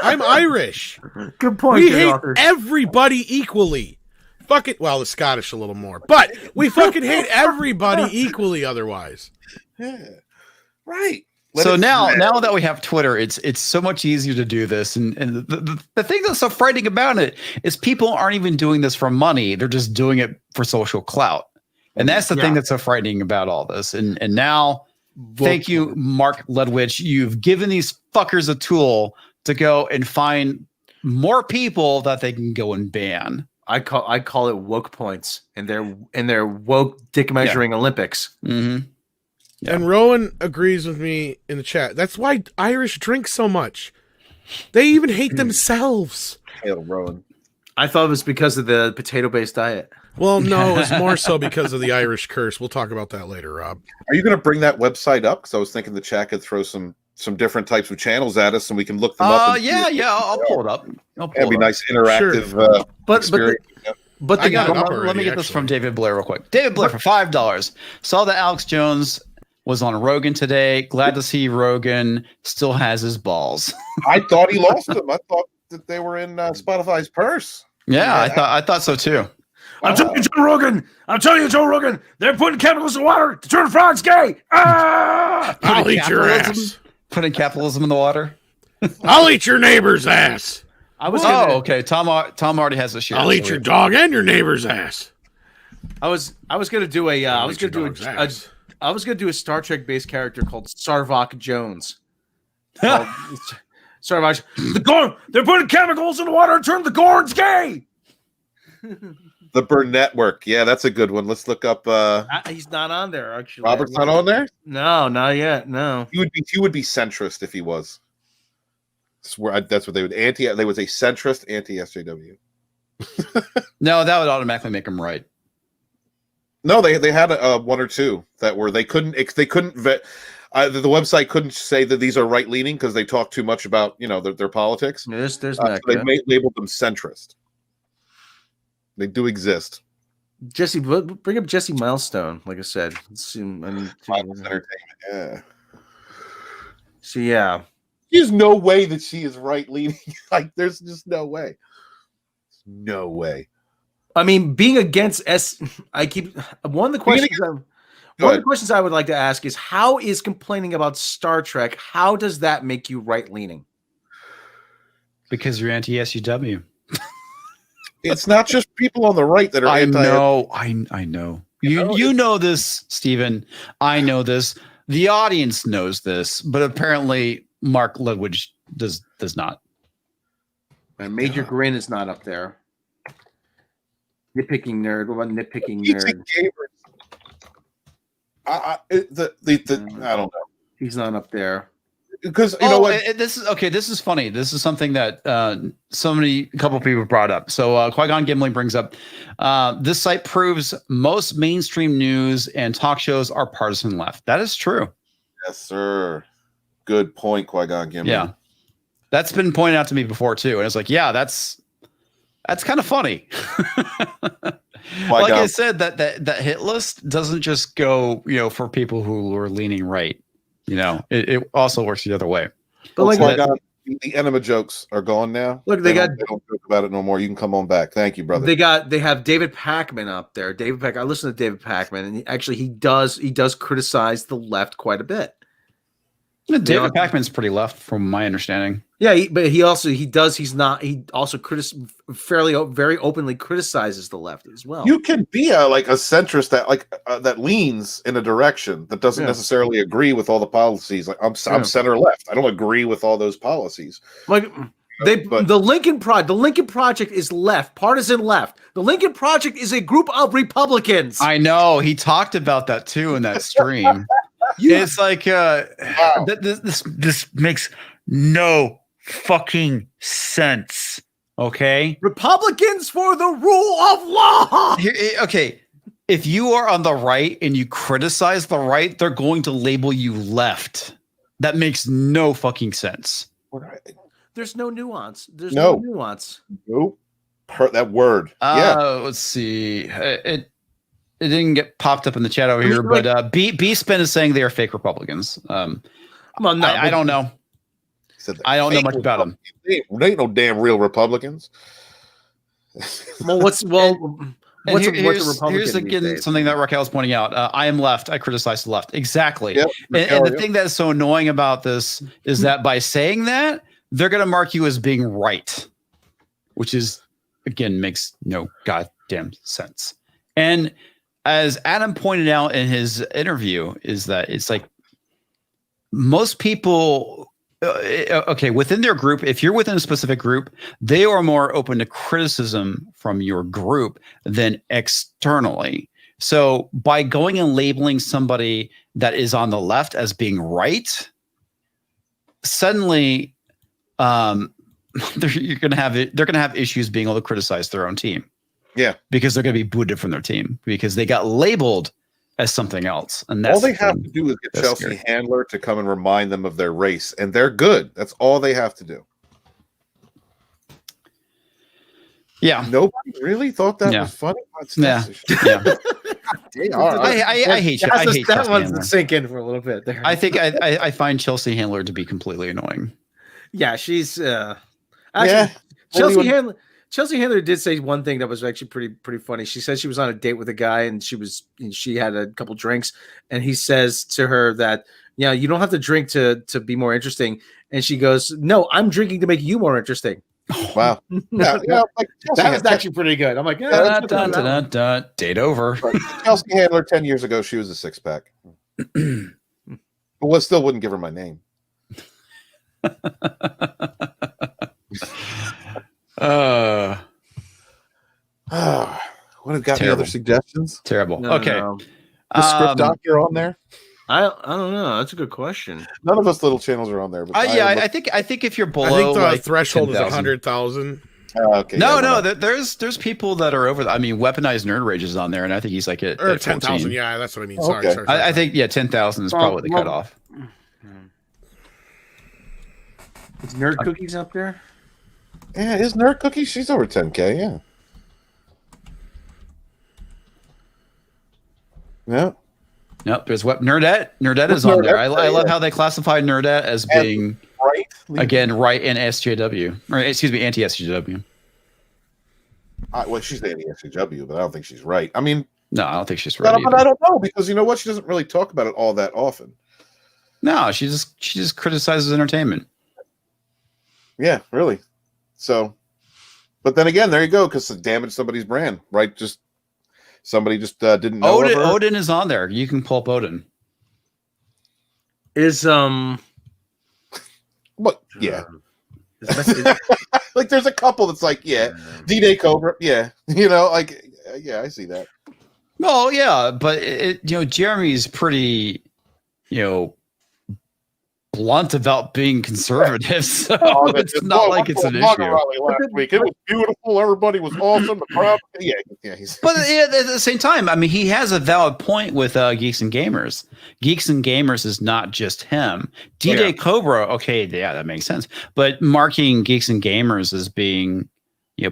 I'm Irish. Good point. We hate everybody equally. Fuck it. Well, the Scottish a little more, but we fucking hate everybody equally otherwise. Yeah. Right. So now that we have Twitter, it's so much easier to do this. And the thing that's so frightening about it is people aren't even doing this for money. They're just doing it for social clout. And that's the thing that's so frightening about all this. And now, thank you, Mark Ledwich. You've given these fuckers a tool to go and find more people that they can go and ban. I call it woke points in their woke dick measuring Olympics. Mm-hmm. Yeah. And Rowan agrees with me in the chat. That's why Irish drink so much. They even hate themselves. Hail Rowan. I thought it was because of the potato-based diet. Well, no, it's more so because of the Irish curse. We'll talk about that later, Rob. Are you going to bring that website up? Because I was thinking the chat could throw some different types of channels at us, and we can look them up. I'll pull it up. That'd be nice interactive experience. But let me get this from David Blair real quick. David Blair for $5 saw that Alex Jones was on Rogan today. Glad to see Rogan still has his balls. I thought he lost them. I thought that they were in Spotify's purse. Yeah, I thought so too. I'm telling you, Joe Rogan. They're putting chemicals in water to turn frogs gay. I'll eat your ass. Putting capitalism in the water. I'll eat your neighbor's ass. Okay. Tom already has a share. I'll eat your dog and your neighbor's ass. I was gonna do I was gonna do a Star Trek based character called Sarvok Jones. Sarvok, they're putting chemicals in the water to turn the Gorns gay. The Burn Network. Yeah, that's a good one. Let's look up. He's not on there actually. Robert's not on there. No, not yet. No. He would be centrist if he was. That's what they would They was a centrist anti-SJW. No, that would automatically make him right. No, they had one or two that were they couldn't vet. The website couldn't say that these are right leaning because they talk too much about their politics. There's so they labeled them centrist. They do exist. Jesse, bring up Jesse Milestone. Like I said, Entertainment. Yeah. So yeah, there's no way that she is right leaning. Like, there's just no way. No way. I mean, being against one of the questions I would like to ask is, how is complaining about Star Trek, how does that make you right leaning? Because you're anti-SUW. It's not just people on the right that are I know. You know this, Stephen. I know this. The audience knows this, but apparently Mark Ledwich does not. And Major Grin is not up there. Nitpicking nerd. What about nitpicking nerd? I don't know. He's not up there. Because you know what? This is funny. This is something that a couple of people brought up. So Qui-Gon Gimli brings up this site proves most mainstream news and talk shows are partisan left. That is true. Yes, sir. Good point, Qui-Gon Gimli. Yeah, that's been pointed out to me before too, and it's like, yeah, that's kind of funny. Like I said, that hit list doesn't just go for people who are leaning right. It also works the other way. But The enema jokes are gone now. Look, they don't joke about it no more. You can come on back. Thank you, brother. They have David Pakman up there. I listen to David Pakman, and he does criticize the left quite a bit. David Pakman's pretty left, from my understanding. Yeah, but he also very openly criticizes the left as well. You can be a centrist that leans in a direction that doesn't necessarily agree with all the policies. Like I'm center left. I don't agree with all those policies. Like the Lincoln Project is left, partisan left. The Lincoln Project is a group of Republicans. I know, he talked about that too in that stream. It's like wow. This makes no fucking sense. Okay, Republicans for the rule of law. Okay, if you are on the right and you criticize the right, they're going to label you left. That makes no fucking sense. There's no nuance. There's no nuance. Nope. That word. Let's see. It didn't get popped up in the chat over here, but B-Spin is saying they are fake Republicans. I don't know. I don't know much about them. They ain't no damn real Republicans. What's a Republican? Here's again something that Raquel's pointing out. I am left. I criticize the left. Exactly. Yep, and the thing that is so annoying about this is that by saying that, they're going to mark you as being right, which is, again, makes no goddamn sense. And as Adam pointed out in his interview, is that it's like most people, within their group, if you're within a specific group, they are more open to criticism from your group than externally. So by going and labeling somebody that is on the left as being right, suddenly they're going to have issues being able to criticize their own team. Yeah, because they're going to be booted from their team because they got labeled as something else. And that's all they have to do is get Chelsea Handler to come and remind them of their race, and they're good. That's all they have to do. Yeah, nobody really thought that was funny. Yeah. I hate you. I hate that one's to sink in for a little bit there. I think I find Chelsea Handler to be completely annoying. Yeah, she's Chelsea Handler did say one thing that was actually pretty funny. She said she was on a date with a guy and she had a couple drinks, and he says to her that, you don't have to drink to be more interesting. And she goes, "No, I'm drinking to make you more interesting." Wow. That was actually pretty good. I'm like, date over. Chelsea Handler 10 years ago, she was a six-pack. But still wouldn't give her my name. What have got any other suggestions? Terrible. No. The script doctor on there? I don't know. That's a good question. None of us little channels are on there. But I think if you're below, I think the threshold is 100,000. Okay. No. There's people that are over. Weaponized Nerd Rage is on there, and I think he's like at 10,000. Yeah, that's what I mean. Okay. Sorry. I think 10,000 is probably the cutoff. Is Nerd Cookies up there? Yeah, is Nerd Cookie? She's over 10K, yeah. Yeah. Nope, there's Nerdette. Nerdette is on there. I love how they classify Nerdette as being right in SJW. Or excuse me, anti-SJW. Well, she's anti-SJW, but I don't think she's right. I mean, no, I don't think she's right. But I don't know, because you know what? She doesn't really talk about it all that often. No, she just criticizes entertainment. Yeah, really. So, but then again, there you go, because it damaged somebody's brand, right? Somebody just didn't know. Odin is on there. You can pull up Odin. Is what? Yeah. Like there's a couple that's like, yeah, D-Day Cobra, yeah, yeah, I see that. Well, yeah, but Jeremy's pretty, blunt about being conservative, so it's not like it's an issue. Last week. It was beautiful. Everybody was awesome. The crowd, yeah. But at the same time, I mean, he has a valid point with Geeks and Gamers. Geeks and Gamers is not just him. D-Day Cobra, okay, yeah, that makes sense. But marking Geeks and Gamers as being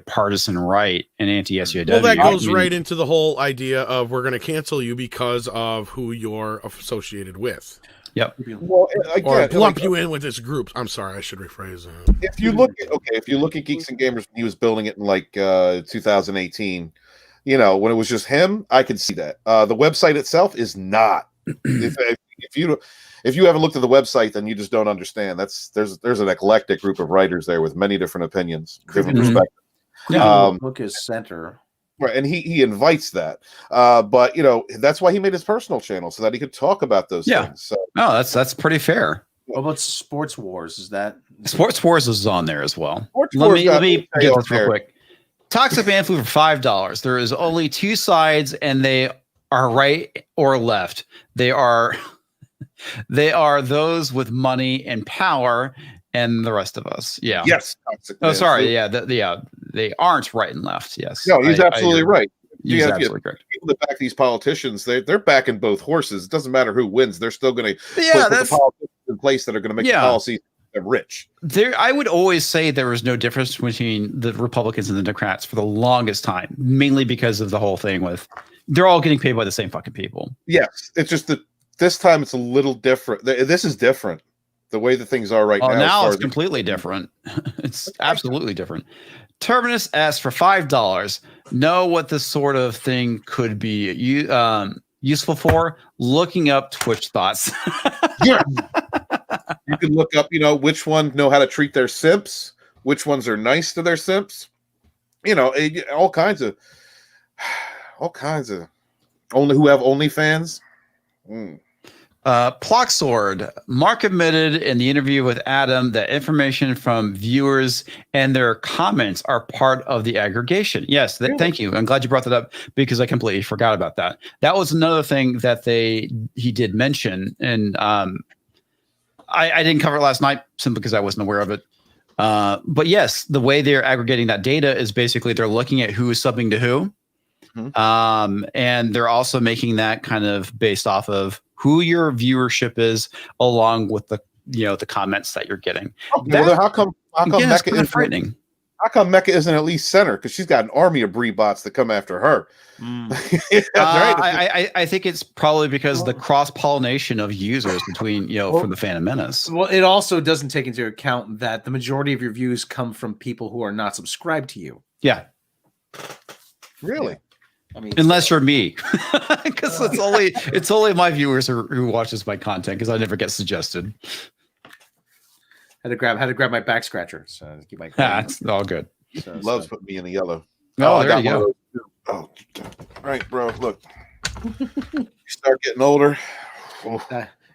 partisan right and anti-SJW. Well, that goes right into the whole idea of we're going to cancel you because of who you're associated with. Yep. Well, Or again, lump like, you in with this group. I'm sorry, I should rephrase that. if you look at Geeks and Gamers when he was building it in like 2018, when it was just him, I could see that. The website itself is not. if you haven't looked at the website, then you just don't understand. There's an eclectic group of writers there with many different opinions, different perspectives. Book is center. Right, and he invites that, but that's why he made his personal channel so that he could talk about those things. So, no, that's pretty fair. What about Sports Wars? Is that Sports Wars is on there as well? Let me get this real quick. Toxic Man Flu for $5. There is only two sides, and they are right or left. They are those with money and power, and the rest of us. Yeah. Yes. Oh, sorry. Yeah. They aren't right and left. Yes. No, he's absolutely right. He's absolutely correct. People that back these politicians, they're backing both horses. It doesn't matter who wins; they're still going to put the politicians in place that are going to make the policy rich. I would always say there was no difference between the Republicans and the Democrats for the longest time, mainly because of the whole thing with they're all getting paid by the same fucking people. Yes, it's just that this time it's a little different. This is different. The way that things are right now. Now it's completely different. It's absolutely different. Terminus asks for $5. Know what this sort of thing could be useful for? Looking up Twitch thoughts. Yeah. You can look up, which ones know how to treat their simps, which ones are nice to their simps. All kinds of only who have OnlyFans. Plocksword. Mark admitted in the interview with Adam that information from viewers and their comments are part of the aggregation. Yes, thank you. I'm glad you brought that up because I completely forgot about that. That was another thing that he did mention, and I didn't cover it last night simply because I wasn't aware of it. But yes, the way they're aggregating that data is basically they're looking at who is subbing to who. Mm-hmm. And they're also making that kind of based off of who your viewership is, along with the comments that you're getting. Okay, how come Mecca is frightening? How come Mecca isn't at least center? Because she's got an army of Bree bots that come after her. Right. I think it's probably because the cross pollination of users between from the Phantom Menace. Well, it also doesn't take into account that the majority of your views come from people who are not subscribed to you. Yeah. Really. Yeah. I mean, unless you're me, because it's only my viewers who watches my content because I never get suggested. Oh, Had to grab my back scratcher. So keep my it's all good. Loves putting me in the yellow. Oh, there you go. Oh, right, bro. Look, you start getting older.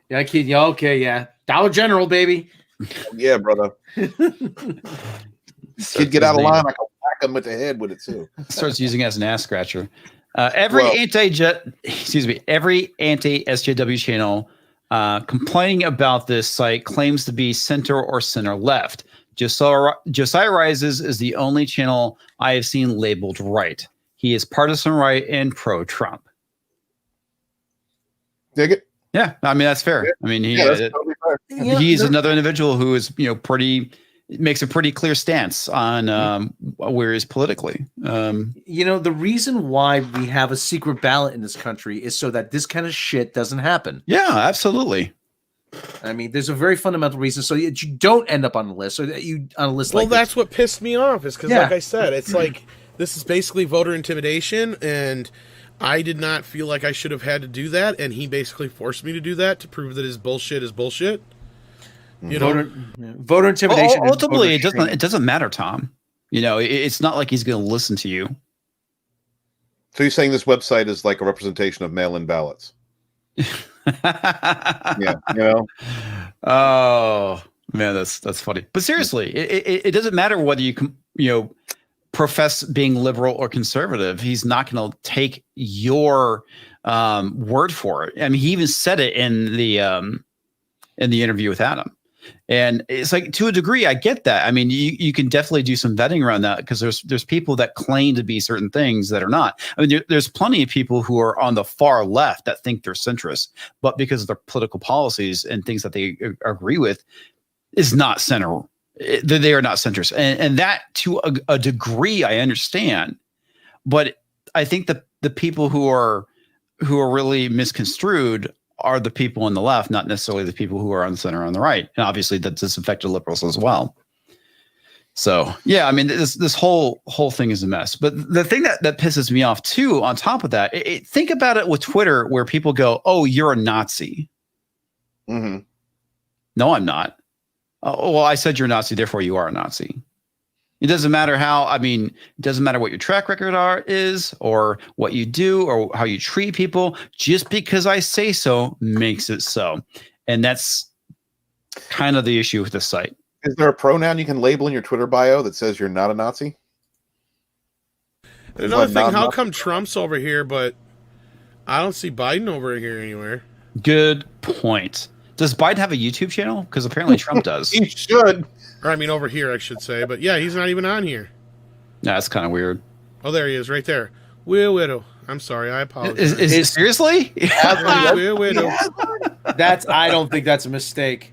Yeah, kid. Yeah, okay, yeah. Dollar General, baby. Yeah, brother. Kid, get out of line. I can whack him with the head with it too. Starts using it as an ass scratcher. Every anti-SJW channel complaining about this site claims to be center or center left. Josiah Rises is the only channel I have seen labeled right. He is partisan right and pro-Trump. Dig it? Yeah, I mean that's fair. I mean totally fair. He's another individual who is makes a pretty clear stance on where he is politically. The reason why we have a secret ballot in this country is so that this kind of shit doesn't happen. Yeah, absolutely. I mean, there's a very fundamental reason so that you don't end up on the list, so that you on a list. Well, like that's what pissed me off is because, like I said, it's like this is basically voter intimidation, and I did not feel like I should have had to do that, and he basically forced me to do that to prove that his bullshit is bullshit. Voter intimidation. Ultimately, it doesn't matter, Tom. It's not like he's going to listen to you. So you're saying this website is like a representation of mail-in ballots? Yeah, Oh man, that's funny. But seriously, it doesn't matter whether you profess being liberal or conservative. He's not going to take your word for it. I mean, he even said it in the interview with Adam. And it's like, to a degree, I get that. I mean, you can definitely do some vetting around that because there's people that claim to be certain things that are not. I mean, there's plenty of people who are on the far left that think they're centrist, but because of their political policies and things that they agree with is not center. They are not centrist. And that to a degree, I understand. But I think the people who are really misconstrued are the people on the left, not necessarily the people who are on the center or on the right. And obviously that disaffected liberals as well. So yeah, I mean, this whole thing is a mess. But the thing that pisses me off too, on top of that, think about it with Twitter, where people go, "Oh, you're a Nazi." Mm-hmm. No, I'm not. Oh, well, I said you're a Nazi, therefore you are a Nazi. It doesn't matter it doesn't matter what your track record is, or what you do, or how you treat people. Just because I say so makes it so. And that's kind of the issue with this site. Is there a pronoun you can label in your Twitter bio that says you're not a Nazi? Another thing, how come Trump's over here, but I don't see Biden over here anywhere? Good point. Does Biden have a YouTube channel? Because apparently Trump does. He should. Or I mean, over here, I should say. But yeah, he's not even on here. Yeah, that's kind of weird. Oh, there he is, right there. Will Widow. I'm sorry, I apologize. Is it seriously? Will Widow. I don't think that's a mistake.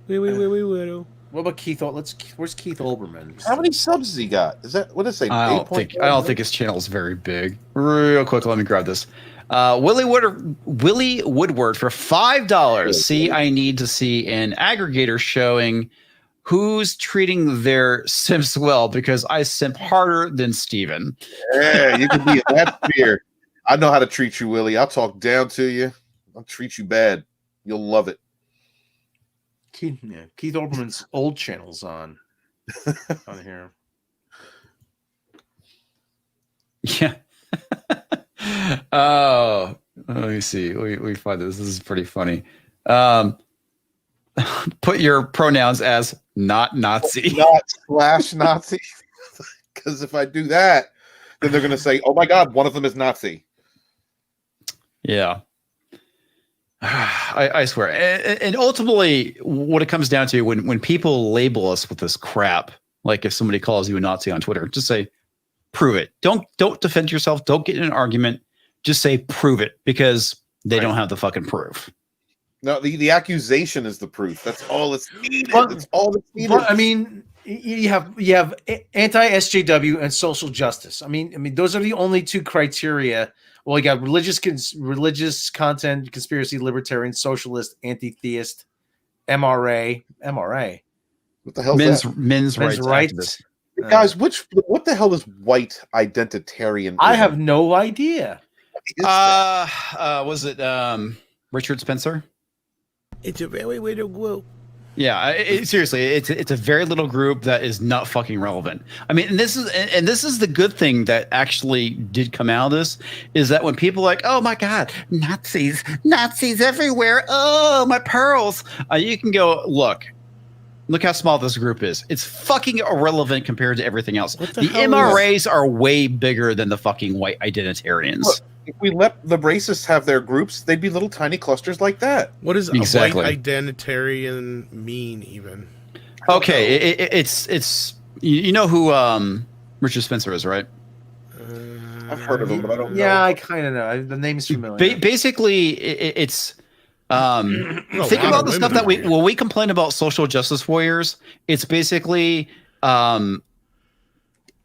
Will Widow. What about Keith? Where's Keith Olbermann? How many subs has he got? Is that what does it say? I don't think his channel is very big. Real quick, let me grab this. Willie Woodward for $5. See, I need to see an aggregator showing who's treating their simps well, because I simp harder than Steven. Yeah, you can be in that sphere. I know how to treat you, Willie. I'll talk down to you. I'll treat you bad. You'll love it. Keith Olbermann's old channel's on here. Yeah. Oh, let me see. We find this. This is pretty funny. Put your pronouns as not Nazi. Not / Nazi. Because if I do that, then they're going to say, oh my God, one of them is Nazi. Yeah. I swear. And ultimately, what it comes down to, when people label us with this crap, like if somebody calls you a Nazi on Twitter, just say, prove it. Don't defend yourself. Don't get in an argument. Just say, prove it, because they don't have the fucking proof. No, the accusation is the proof. That's all it's needed. That's all that's needed. But, I mean, you have anti-SJW and social justice. I mean, those are the only two criteria. Well, you got religious content, conspiracy, libertarian, socialist, anti-theist, MRA. What the hell is that? Men's rights. Guys, what the hell is white identitarian? I have no idea. Was it Richard Spencer? It's a very way to go. Yeah, seriously, it's a very little group that is not fucking relevant. I mean, and this is the good thing that actually did come out of this, is that when people are like, oh my God, Nazis everywhere, oh my pearls, you can go look how small this group is. It's fucking irrelevant compared to everything else. The MRAs are way bigger than the fucking white identitarians. Look, if we let the racists have their groups, they'd be little tiny clusters like that. What does a white identitarian mean, even? Okay, it's you know who Richard Spencer is, right? I've heard of him, but I don't know. Yeah, I kind of know. The name's familiar. Basically, it's think about the stuff that when we complain about social justice warriors, it's basically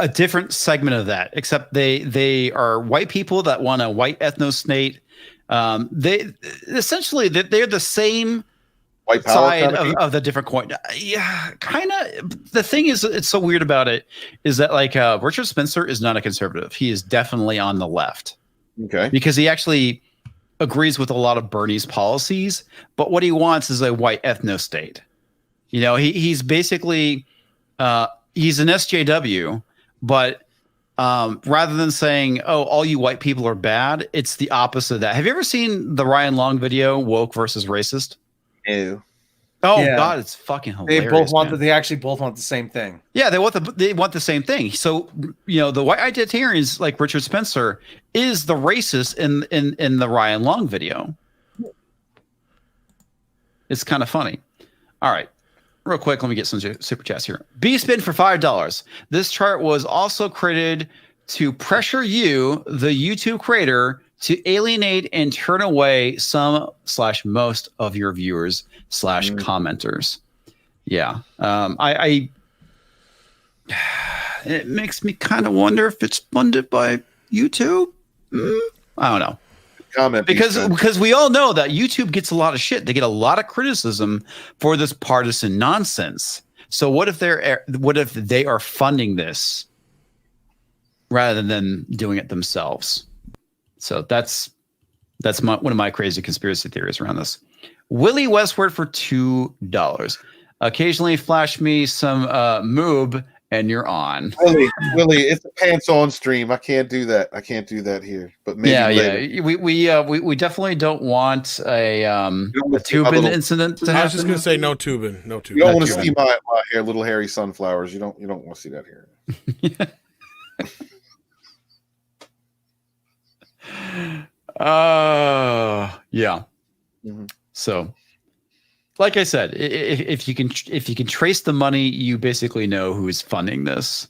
a different segment of that, except they are white people that want a white ethno-state. They're the same white power side of the different coin. Yeah, kind of. The thing is, it's so weird about it is that like Richard Spencer is not a conservative. He is definitely on the left. Okay. Because he actually agrees with a lot of Bernie's policies, but what he wants is a white ethno-state. You know, he's basically he's an SJW, but rather than saying, oh, all you white people are bad, it's the opposite of that. Have you ever seen the Ryan Long video, Woke versus Racist? Ew. Oh yeah. God, it's fucking hilarious. They actually both want the same thing. Yeah, they want the same thing. So, you know, the white identitarians like Richard Spencer is the racist in the Ryan Long video. It's kind of funny. All right. Real quick, let me get some super chats here. B-Spin for $5. This chart was also created to pressure you, the YouTube creator, to alienate and turn away some/most of your viewers / commenters. Yeah. It makes me kind of wonder if it's funded by YouTube. I don't know. comment because we all know that YouTube gets a lot of shit. They get a lot of criticism for this partisan nonsense. So what if they are funding this rather than doing it themselves? So that's one of my crazy conspiracy theories around this. Willie Westward for $2. Occasionally flash me some moob and you're on. Willie, it's a pants on stream. I can't do that. I can't do that here. But maybe later. Yeah. We definitely don't want a tubing incident to happen. I was just gonna say no tubing. No tubing. You don't want to see my hair, little hairy sunflowers. You don't want to see that here. Yeah. Mm-hmm. So, like I said, if you can trace the money, you basically know who is funding this.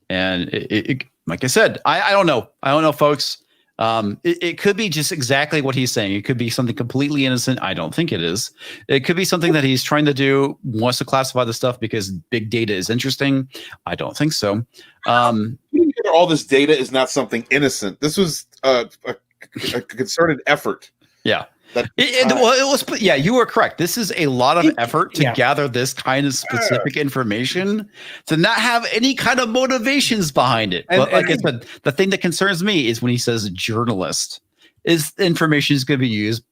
And like I said, I don't know, folks. It could be just exactly what he's saying. It could be something completely innocent. I don't think it is. It could be something that he's trying to do, wants to classify the stuff because big data is interesting. I don't think so. All this data is not something innocent. This was a concerted effort. Yeah. You were correct. This is a lot of effort to gather this kind of specific information to not have any kind of motivations behind it. But like I said, the thing that concerns me is when he says journalist. Is information is going to be used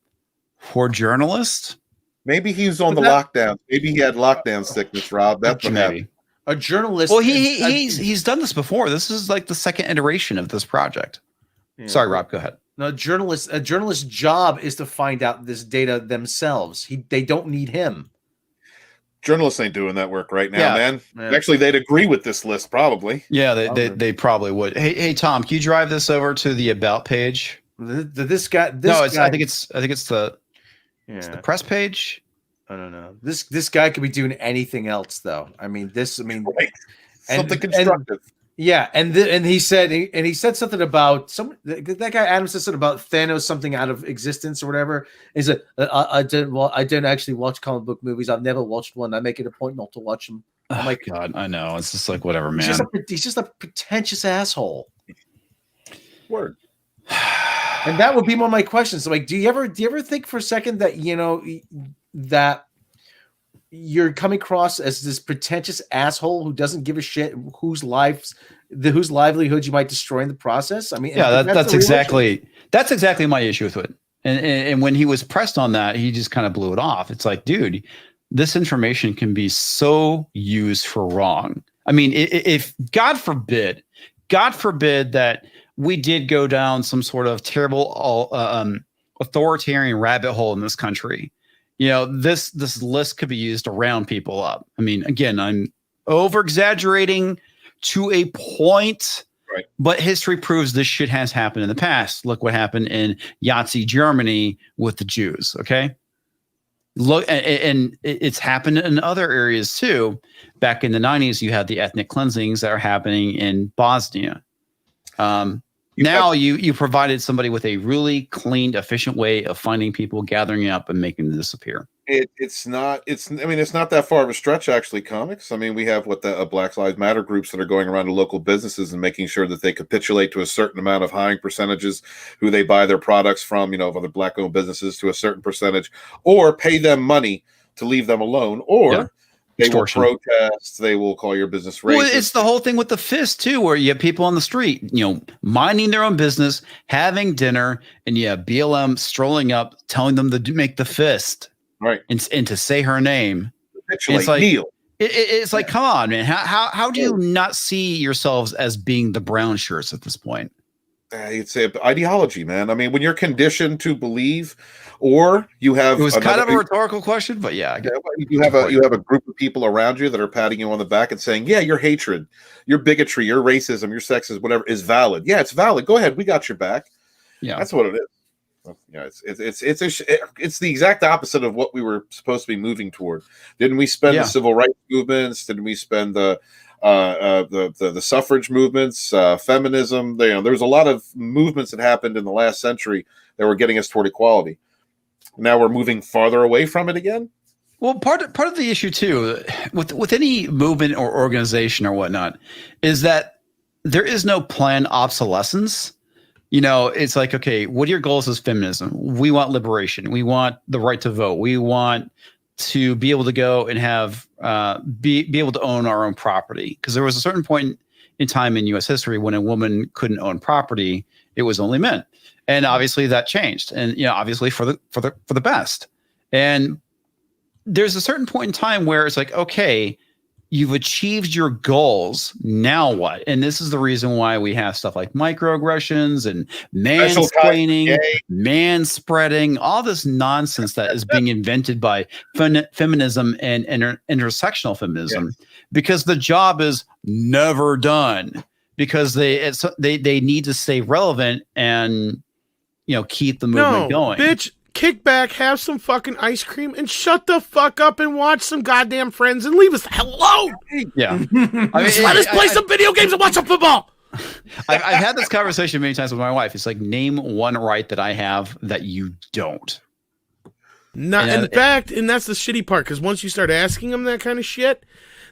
for journalists? Maybe he was on the lockdown. Maybe he had lockdown sickness, Rob. That's what happened. A journalist. Well, he's done this before. This is like the second iteration of this project. Yeah. Sorry, Rob. Go ahead. No, a journalist's job is to find out this data themselves. They don't need him. Journalists ain't doing that work right now, man. Actually, they'd agree with this list, probably. Yeah, they probably would. Hey, Tom, can you drive this over to the about page? I think it's the press page. I don't know. This guy could be doing anything else, though. Right. Something constructive. And he said something about that guy Adam said something about Thanos something out of existence or whatever. He said, I don't actually watch comic book movies. I've never watched one. I make it a point not to watch them. I'm like, God, I know. It's just like whatever, man. He's just a pretentious asshole. Word. And that would be one of my questions. So, like, do you ever think for a second that that you're coming across as this pretentious asshole who doesn't give a shit whose livelihood you might destroy in the process? I mean, that's exactly my issue with it. And when he was pressed on that, he just kind of blew it off. It's like, dude, this information can be so used for wrong. I mean, if God forbid that we did go down some sort of terrible authoritarian rabbit hole in this country, this list could be used to round people up. I mean, again, I'm over exaggerating to a point, right? But history proves this shit has happened in the past. Look what happened in Nazi Germany with the Jews. Okay. Look, and it's happened in other areas too. Back in the 90s, you had the ethnic cleansings that are happening in Bosnia. Now you provided somebody with a really clean, efficient way of finding people, gathering up, and making them disappear. It's not that far of a stretch, actually, comics. I mean, we have Black Lives Matter groups that are going around to local businesses and making sure that they capitulate to a certain amount of hiring percentages, who they buy their products from, of other Black-owned businesses to a certain percentage, or pay them money to leave them alone, or they will protest. They will call your business racist. Well, it's the whole thing with the fist too, where you have people on the street, minding their own business, having dinner, and you have BLM strolling up, telling them to make the fist, right, and to say her name. It's like kneel. It's like, come on, man. How do you not see yourselves as being the brown shirts at this point? You'd say ideology, man. I mean, when you're conditioned to believe, or you have— it was kind of a rhetorical question, but yeah, you have a group of people around you that are patting you on the back and saying, yeah, your hatred, your bigotry, your racism, your sexism, whatever is valid. Yeah, it's valid. Go ahead, we got your back. Yeah, that's what it is. Yeah, it's the exact opposite of what we were supposed to be moving toward. Didn't we spend the civil rights movements? Didn't we spend the suffrage movements, feminism? There was a lot of movements that happened in the last century that were getting us toward equality. Now we're moving farther away from it again. Well, part of the issue too, with any movement or organization or whatnot, is that there is no planned obsolescence. it's like, okay, what are your goals as feminism? We want liberation. We want the right to vote. We want to be able to go and have be able to own our own property, because there was a certain point in time in U.S. history when a woman couldn't own property; it was only men, and obviously that changed, and obviously for the best. And there's a certain point in time where it's like, okay, you've achieved your goals. Now what? And this is the reason why we have stuff like microaggressions and mansplaining, manspreading, all this nonsense that is being invented by feminism and intersectional feminism, because the job is never done, because they need to stay relevant and keep the movement going. Bitch, kick back, have some fucking ice cream, and shut the fuck up and watch some goddamn Friends and leave us the hell alone. Yeah. Let us play some video games and watch some football. I've had this conversation many times with my wife. It's like, name one right that I have that you don't. Not, in fact, and that's the shitty part, because once you start asking them that kind of shit,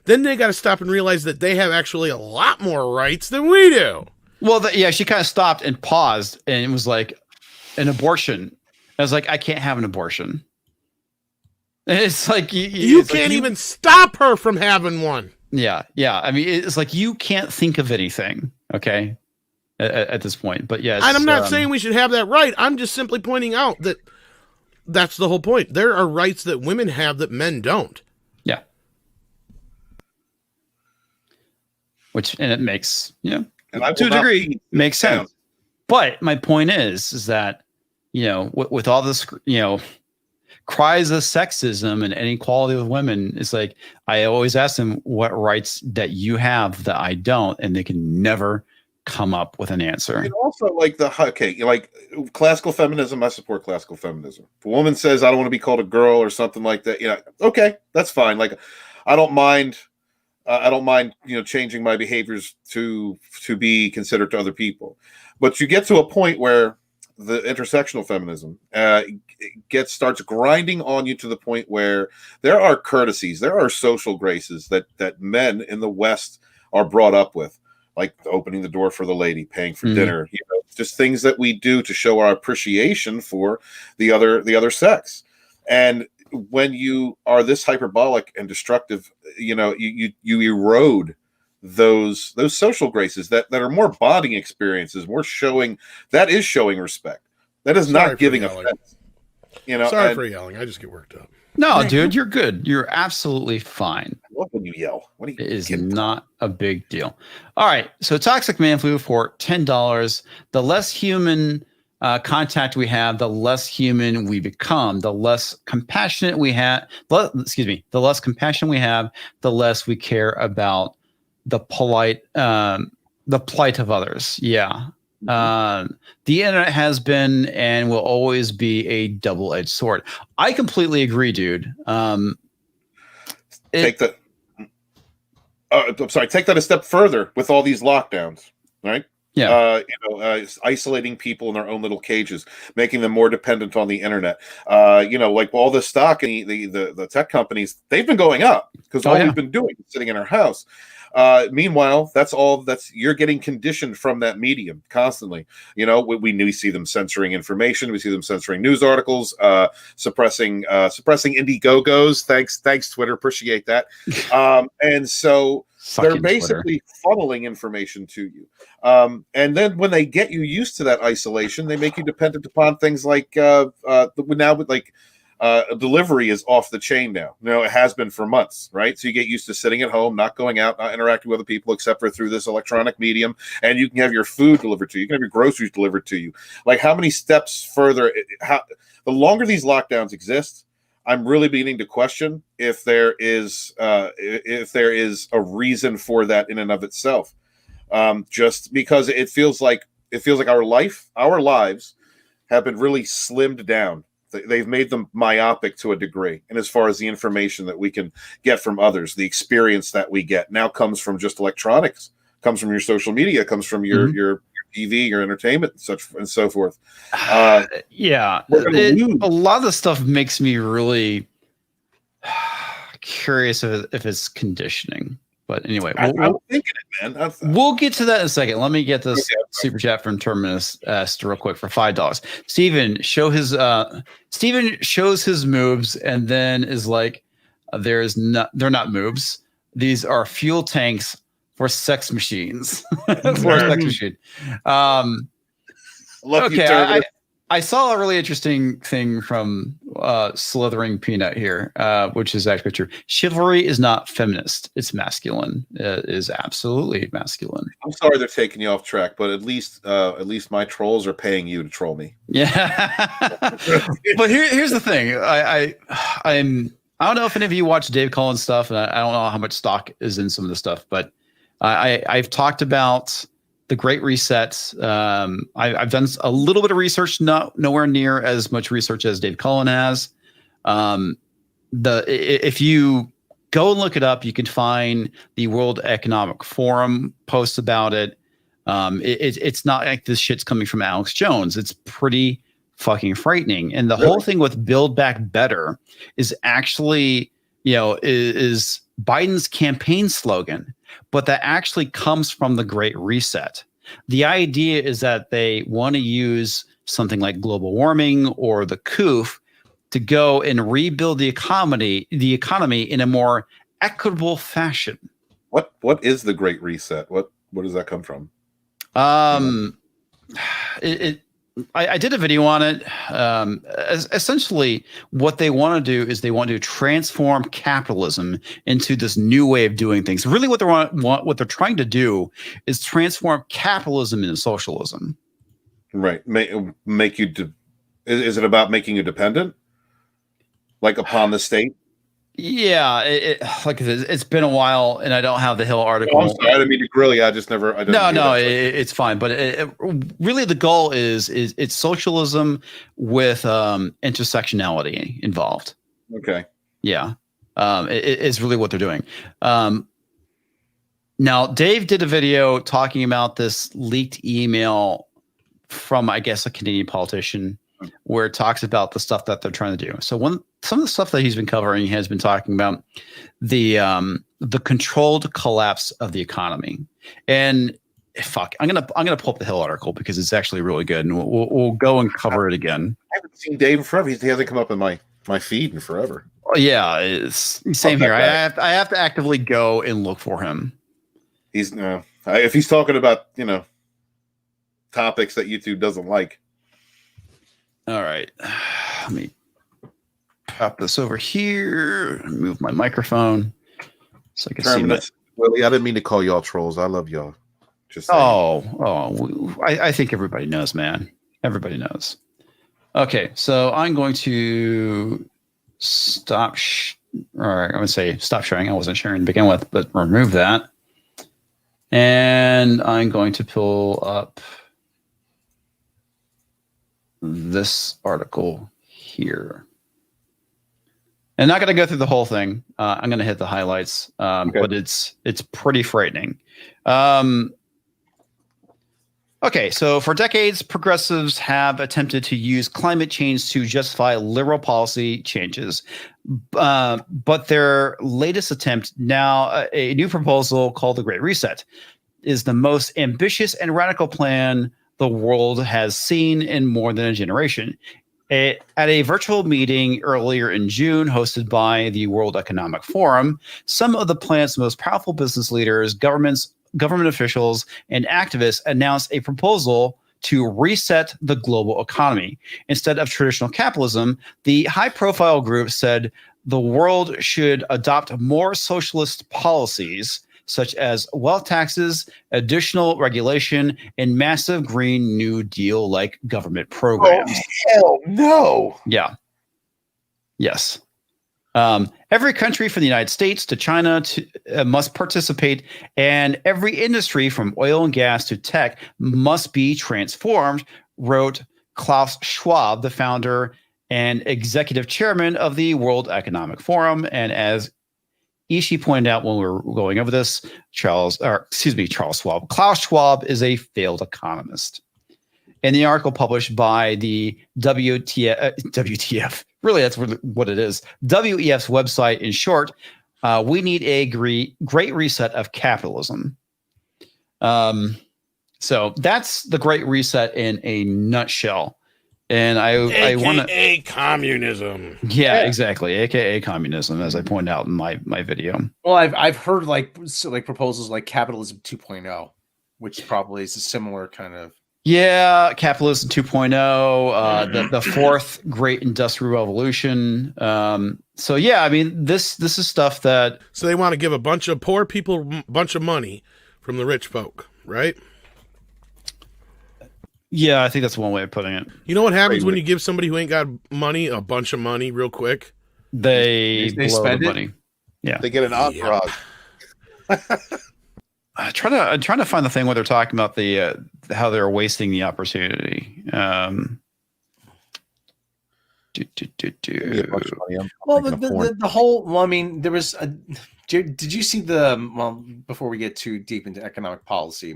then they got to stop and realize that they have actually a lot more rights than we do. Well, she kind of stopped and paused, and it was like, an abortion. I was like, I can't have an abortion. And it's like you can't even stop her from having one. Yeah. I mean, it's like you can't think of anything. Okay, at this point, but yes. And I'm not saying we should have that right. I'm just simply pointing out that that's the whole point. There are rights that women have that men don't. Yeah. And it makes to a degree makes sense. But my point is that. With all this, cries of sexism and inequality with women, it's like, I always ask them what rights that you have that I don't, and they can never come up with an answer. And also, like like classical feminism, I support classical feminism. If a woman says, I don't want to be called a girl or something like that, okay, that's fine. Like, I don't mind, changing my behaviors to be considerate to other people. But you get to a point where the intersectional feminism starts grinding on you to the point where there are courtesies, there are social graces that men in the West are brought up with, like opening the door for the lady, paying for dinner, just things that we do to show our appreciation for the other sex. And when you are this hyperbolic and destructive, you erode those social graces that are more bonding experiences, more showing respect. That is not giving offense. Sorry for yelling. I just get worked up. No, dude, you're good. You're absolutely fine. I love when you yell. It is not a big deal. All right. So Toxic Man Flu for $10. The less human contact we have, the less human we become. The less compassionate we have. The less compassion we have, the less we care about the plight of others. Yeah. The internet has been and will always be a double-edged sword. I completely agree, dude. Take that a step further with all these lockdowns, right? Yeah. Isolating people in their own little cages, making them more dependent on the internet. Like all the stock and the tech companies, they've been going up because we've been doing is sitting in our house. Meanwhile, you're getting conditioned from that medium constantly. We see them censoring information. We see them censoring news articles, suppressing Indiegogos. Thanks, Twitter. Appreciate that. And so they're basically funneling information to you. And then when they get you used to that isolation, they make you dependent upon things like delivery is off the chain now. It has been for months, right? So you get used to sitting at home, not going out, not interacting with other people except for through this electronic medium, and you can have your food delivered to you. You can have your groceries delivered to you. Like, how many steps further? The longer these lockdowns exist, I'm really beginning to question if there is a reason for that in and of itself. Just because it feels like our lives have been really slimmed down. They've made them myopic to a degree. And as far as the information that we can get from others, the experience that we get now comes from just electronics, comes from your social media, comes from your TV, your entertainment, such and so forth. A lot of the stuff makes me really curious if it's conditioning. But anyway, I'm thinking it, man. We'll get to that in a second. Let me get this super chat from Terminus real quick for $5. Steven shows his moves and then is like, they're not moves. These are fuel tanks for sex machines. For a sex machine. Okay, I saw a really interesting thing from Slithering Peanut here, which is actually true. Chivalry is not feminist; it's masculine. It is absolutely masculine. I'm sorry they're taking you off track, but at least my trolls are paying you to troll me. Yeah, but here's the thing. I don't know if any of you watch Dave Cullen's stuff, and I don't know how much stock is in some of the stuff, but I've talked about the Great Reset. I've done a little bit of research, nowhere near as much research as Dave Cullen has. If you go and look it up, you can find the World Economic Forum posts about it. It's not like this shit's coming from Alex Jones. It's pretty fucking frightening. And the whole thing with Build Back Better is actually, is Biden's campaign slogan, but that actually comes from the Great Reset. The idea is that they want to use something like global warming or the COOF to go and rebuild the economy in a more equitable fashion. What is the Great Reset? Where does that come from? I did a video on it. Essentially, what they want to do is they want to transform capitalism into this new way of doing things. Really, what they're trying to do is transform capitalism into socialism. Right. Make you. Is it about making you dependent, like upon the state? Yeah, it's been a while, and I don't have the Hill article. Oh, I'm sorry, I didn't mean to grill you. I just never. It's fine. But really, the goal is it's socialism with intersectionality involved. Okay. Yeah, it's really what they're doing. Now, Dave did a video talking about this leaked email from, I guess, a Canadian politician, where it talks about the stuff that they're trying to do. So some of the stuff that he's been covering, he has been talking about the controlled collapse of the economy. And I'm gonna pull up the Hill article because it's actually really good, and we'll go and cover it again. I haven't seen Dave in forever. He hasn't come up in my feed in forever. Oh, yeah, it's same here. I have to actively go and look for him. He's if he's talking about topics that YouTube doesn't like. All right, let me pop this over here. Move my microphone so I can see my. Willie, I didn't mean to call y'all trolls. I love y'all. Just I think everybody knows, man. Everybody knows. Okay, so I'm going to stop. All right, I'm going to say stop sharing. I wasn't sharing to begin with, but remove that. And I'm going to pull up this article here. I'm not going to go through the whole thing. I'm going to hit the highlights, okay. But it's pretty frightening. Okay, so for decades, progressives have attempted to use climate change to justify liberal policy changes. But their latest attempt, now a new proposal called the Great Reset, is the most ambitious and radical plan the world has seen in more than a generation. At a virtual meeting earlier in June, hosted by the World Economic Forum, some of the planet's most powerful business leaders, government officials, and activists announced a proposal to reset the global economy. Instead of traditional capitalism, the high-profile group said the world should adopt more socialist policies, such as wealth taxes, additional regulation, and massive Green New Deal-like government programs. Oh, hell no. Yeah. Yes. Every country from the United States to China must participate, and every industry from oil and gas to tech must be transformed, wrote Klaus Schwab, the founder and executive chairman of the World Economic Forum. And as Ishii pointed out when we were going over this, Klaus Schwab is a failed economist. In the article published by the WTF, really that's what it is, WEF's website in short, We need a great reset of capitalism. So that's the Great Reset in a nutshell. And I want to communism. Yeah, exactly. AKA communism, as I pointed out in my video. Well, I've heard like proposals like capitalism 2.0, which probably is a similar kind of. Yeah, capitalism 2.0, the fourth great industrial revolution. So yeah, I mean this is stuff that. So they want to give a bunch of poor people a bunch of money from the rich folk, right? Yeah, I think that's one way of putting it. You know what happens when you give somebody who ain't got money a bunch of money real quick? They blow spend the it? money. Yeah, They get an entourage. I'm trying to find the thing where they're talking about the how they're wasting the opportunity. Give me a bunch of money, I'm Well, making a porn. the whole. Well, I mean, there was a. Did you see the? Well, before we get too deep into economic policy,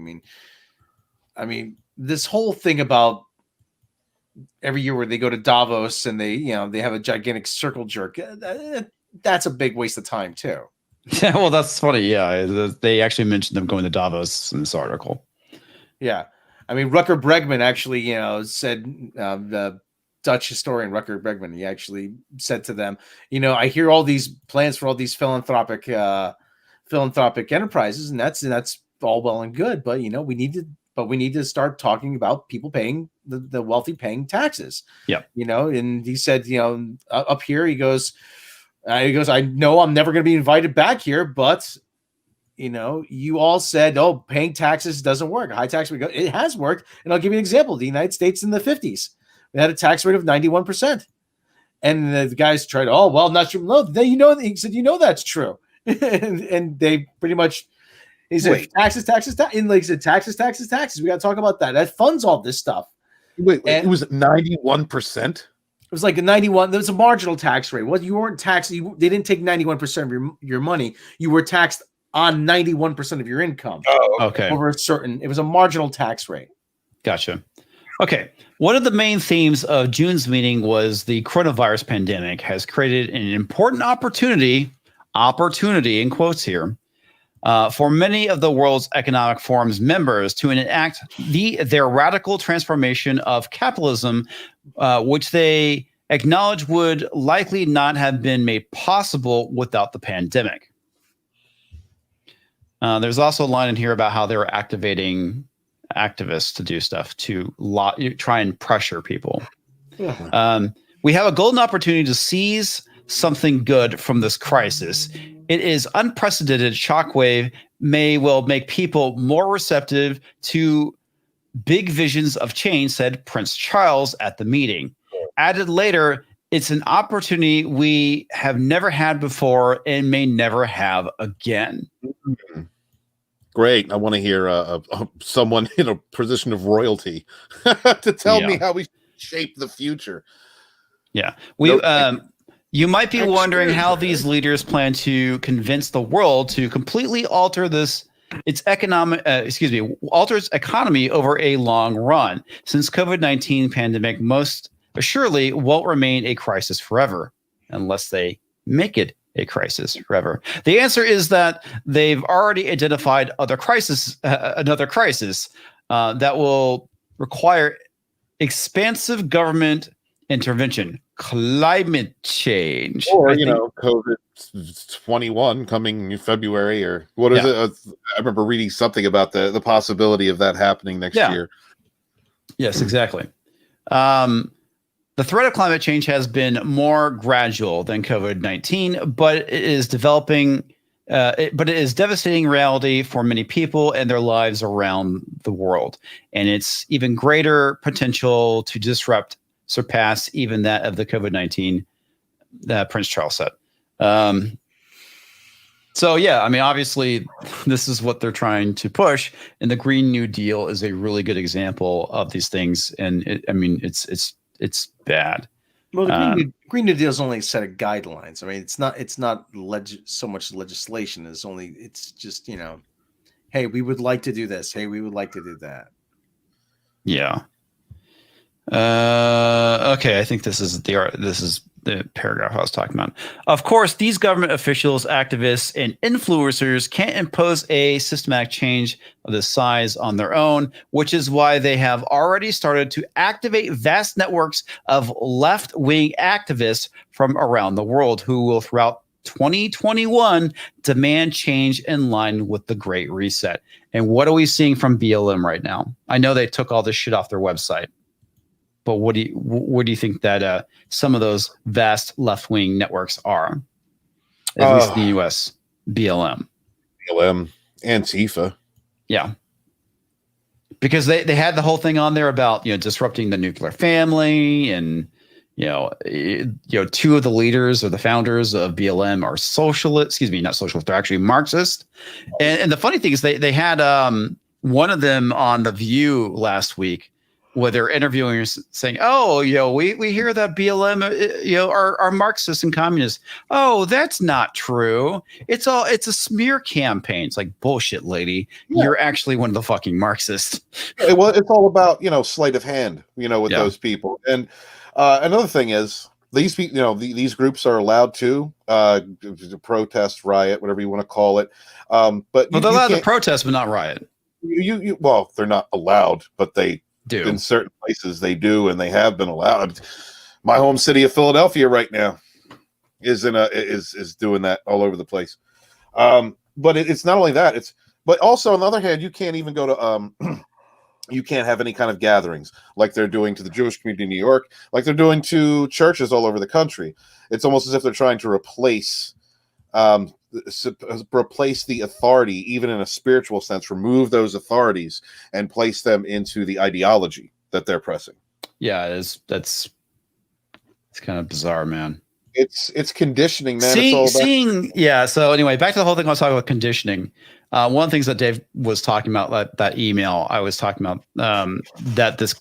I mean, this whole thing about every year where they go to Davos and they have a gigantic circle jerk. That's a big waste of time too. Yeah, well, that's funny. Yeah, they actually mentioned them going to Davos in this article. Yeah, I mean, Rutger Bregman actually, said the Dutch historian Rutger Bregman. He actually said to them, I hear all these plans for all these philanthropic enterprises, and that's all well and good, but we need to start talking about people paying the wealthy paying taxes. Yeah, and he said, up here, he goes, I know I'm never going to be invited back here, but you all said, oh, paying taxes doesn't work. High tax, it has worked. And I'll give you an example. The United States in the 50s, we had a tax rate of 91%. And the guys tried, oh, well, not true. No, he said, that's true. and they pretty much, he said, taxes. And like he said, taxes. We got to talk about that. That funds all this stuff. Wait, it was 91%? It was like a 91. There was a marginal tax rate. Well, you weren't taxed. They didn't take 91% of your money. You were taxed on 91% of your income. Oh, okay. Over it was a marginal tax rate. Gotcha. Okay. One of the main themes of June's meeting was the coronavirus pandemic has created an important opportunity in quotes here, for many of the world's economic forum's members to enact their radical transformation of capitalism, which they acknowledge would likely not have been made possible without the pandemic. There's also a line in here about how they're activating activists to do stuff to try and pressure people. We have a golden opportunity to seize something good from this crisis. It is unprecedented shockwave may well make people more receptive to big visions of change, said Prince Charles at the meeting. Added later, it's an opportunity we have never had before and may never have again. Great. I want to hear someone in a position of royalty to tell me how we shape the future. Yeah. You might be wondering how these leaders plan to convince the world to completely alter its economy over a long run, since COVID-19 pandemic most assuredly won't remain a crisis forever unless they make it a crisis forever. The answer is that they've already identified another crisis that will require expansive government intervention. Climate change, or COVID-21 coming in February, or what is it? I remember reading something about the possibility of that happening next year. Yes, exactly. The threat of climate change has been more gradual than COVID-19, but it is devastating reality for many people and their lives around the world, and it's even greater potential to surpass even that of the COVID-19 that Prince Charles said. So, yeah, I mean, obviously, this is what they're trying to push. And the Green New Deal is a really good example of these things. And it's bad. Well, the Green New Deal is only a set of guidelines. I mean, it's not so much legislation. It's just, hey, we would like to do this. Hey, we would like to do that. Yeah. Okay, I think this is the paragraph I was talking about. Of course, these government officials, activists, and influencers can't impose a systematic change of this size on their own, which is why they have already started to activate vast networks of left-wing activists from around the world who will, throughout 2021, demand change in line with the Great Reset. And what are we seeing from BLM right now? I know they took all this shit off their website. But what do you think that some of those vast left-wing networks are? At least in the U.S., BLM, Antifa. Yeah, because they had the whole thing on there about disrupting the nuclear family, and two of the leaders or the founders of BLM are socialist. Excuse me, not socialist. They're actually Marxist. And the funny thing is they had one of them on The View last week, where they're interviewing saying, "Oh, we hear that BLM, are Marxists and communists." Oh, that's not true. It's a smear campaign. It's like, bullshit, lady. Yeah. You're actually one of the fucking Marxists. Well, it's all about sleight of hand, with those people. And another thing is these people, these groups are allowed to protest, riot, whatever you want to call it. But they're allowed to protest, but not riot. Well, they're not allowed, but they do. In certain places they do, and they have been allowed. My home city of Philadelphia right now is doing that all over the place. But it's not only that, but also on the other hand, you can't even go to you can't have any kind of gatherings like they're doing to the Jewish community in New York, like they're doing to churches all over the country. It's almost as if they're trying to replace the authority, even in a spiritual sense, remove those authorities and place them into the ideology that they're pressing. Yeah, it's kind of bizarre, man. It's conditioning, man. So anyway, back to the whole thing I was talking about, conditioning. One of the things that Dave was talking about, that email I was talking about, that this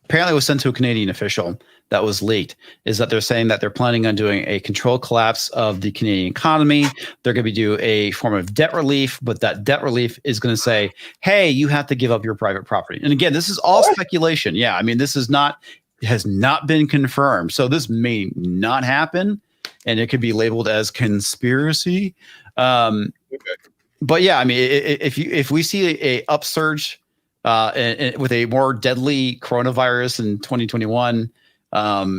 apparently was sent to a Canadian official that was leaked, is that they're saying that they're planning on doing a controlled collapse of the Canadian economy. They're going to do a form of debt relief, but that debt relief is going to say, hey, you have to give up your private property. And again, this is all speculation. Yeah, I mean, this has not been confirmed. So this may not happen, and it could be labeled as conspiracy. But yeah, I mean, if we see a upsurge with a more deadly coronavirus in 2021,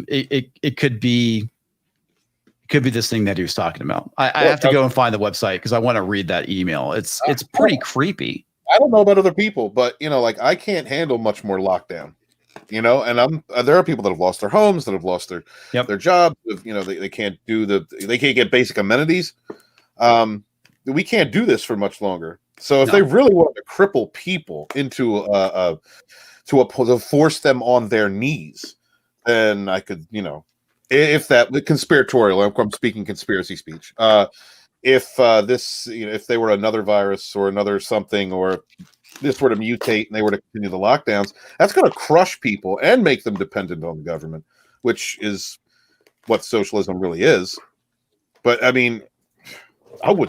it could be this thing that he was talking about. I have to go and find the website because I want to read that email. It's pretty creepy. I don't know about other people, but I can't handle much more lockdown. And there are people that have lost their homes, that have lost their jobs. They can't they can't get basic amenities. We can't do this for much longer. So if they really want to cripple people into to force them on their knees, then I could, if that conspiratorial, I'm speaking conspiracy speech. If if they were another virus or another something, or this were to mutate and they were to continue the lockdowns, that's going to crush people and make them dependent on the government, which is what socialism really is. But I mean,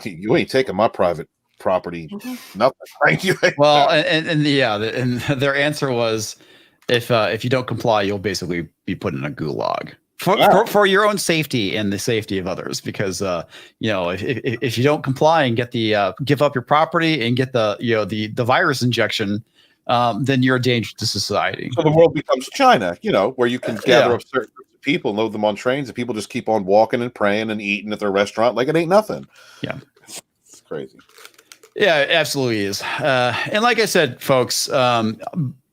you ain't taking my private property, nothing. Thank you. Well, and their answer was, if you don't comply, you'll basically be put in a gulag for your own safety and the safety of others. Because if you don't comply and get the give up your property and get the virus injection, then you're a danger to society. So the world becomes China, where you can gather up certain groups of people, load them on trains, and people just keep on walking and praying and eating at their restaurant like it ain't nothing. Yeah, it's crazy. Yeah, it absolutely is. And like I said, folks,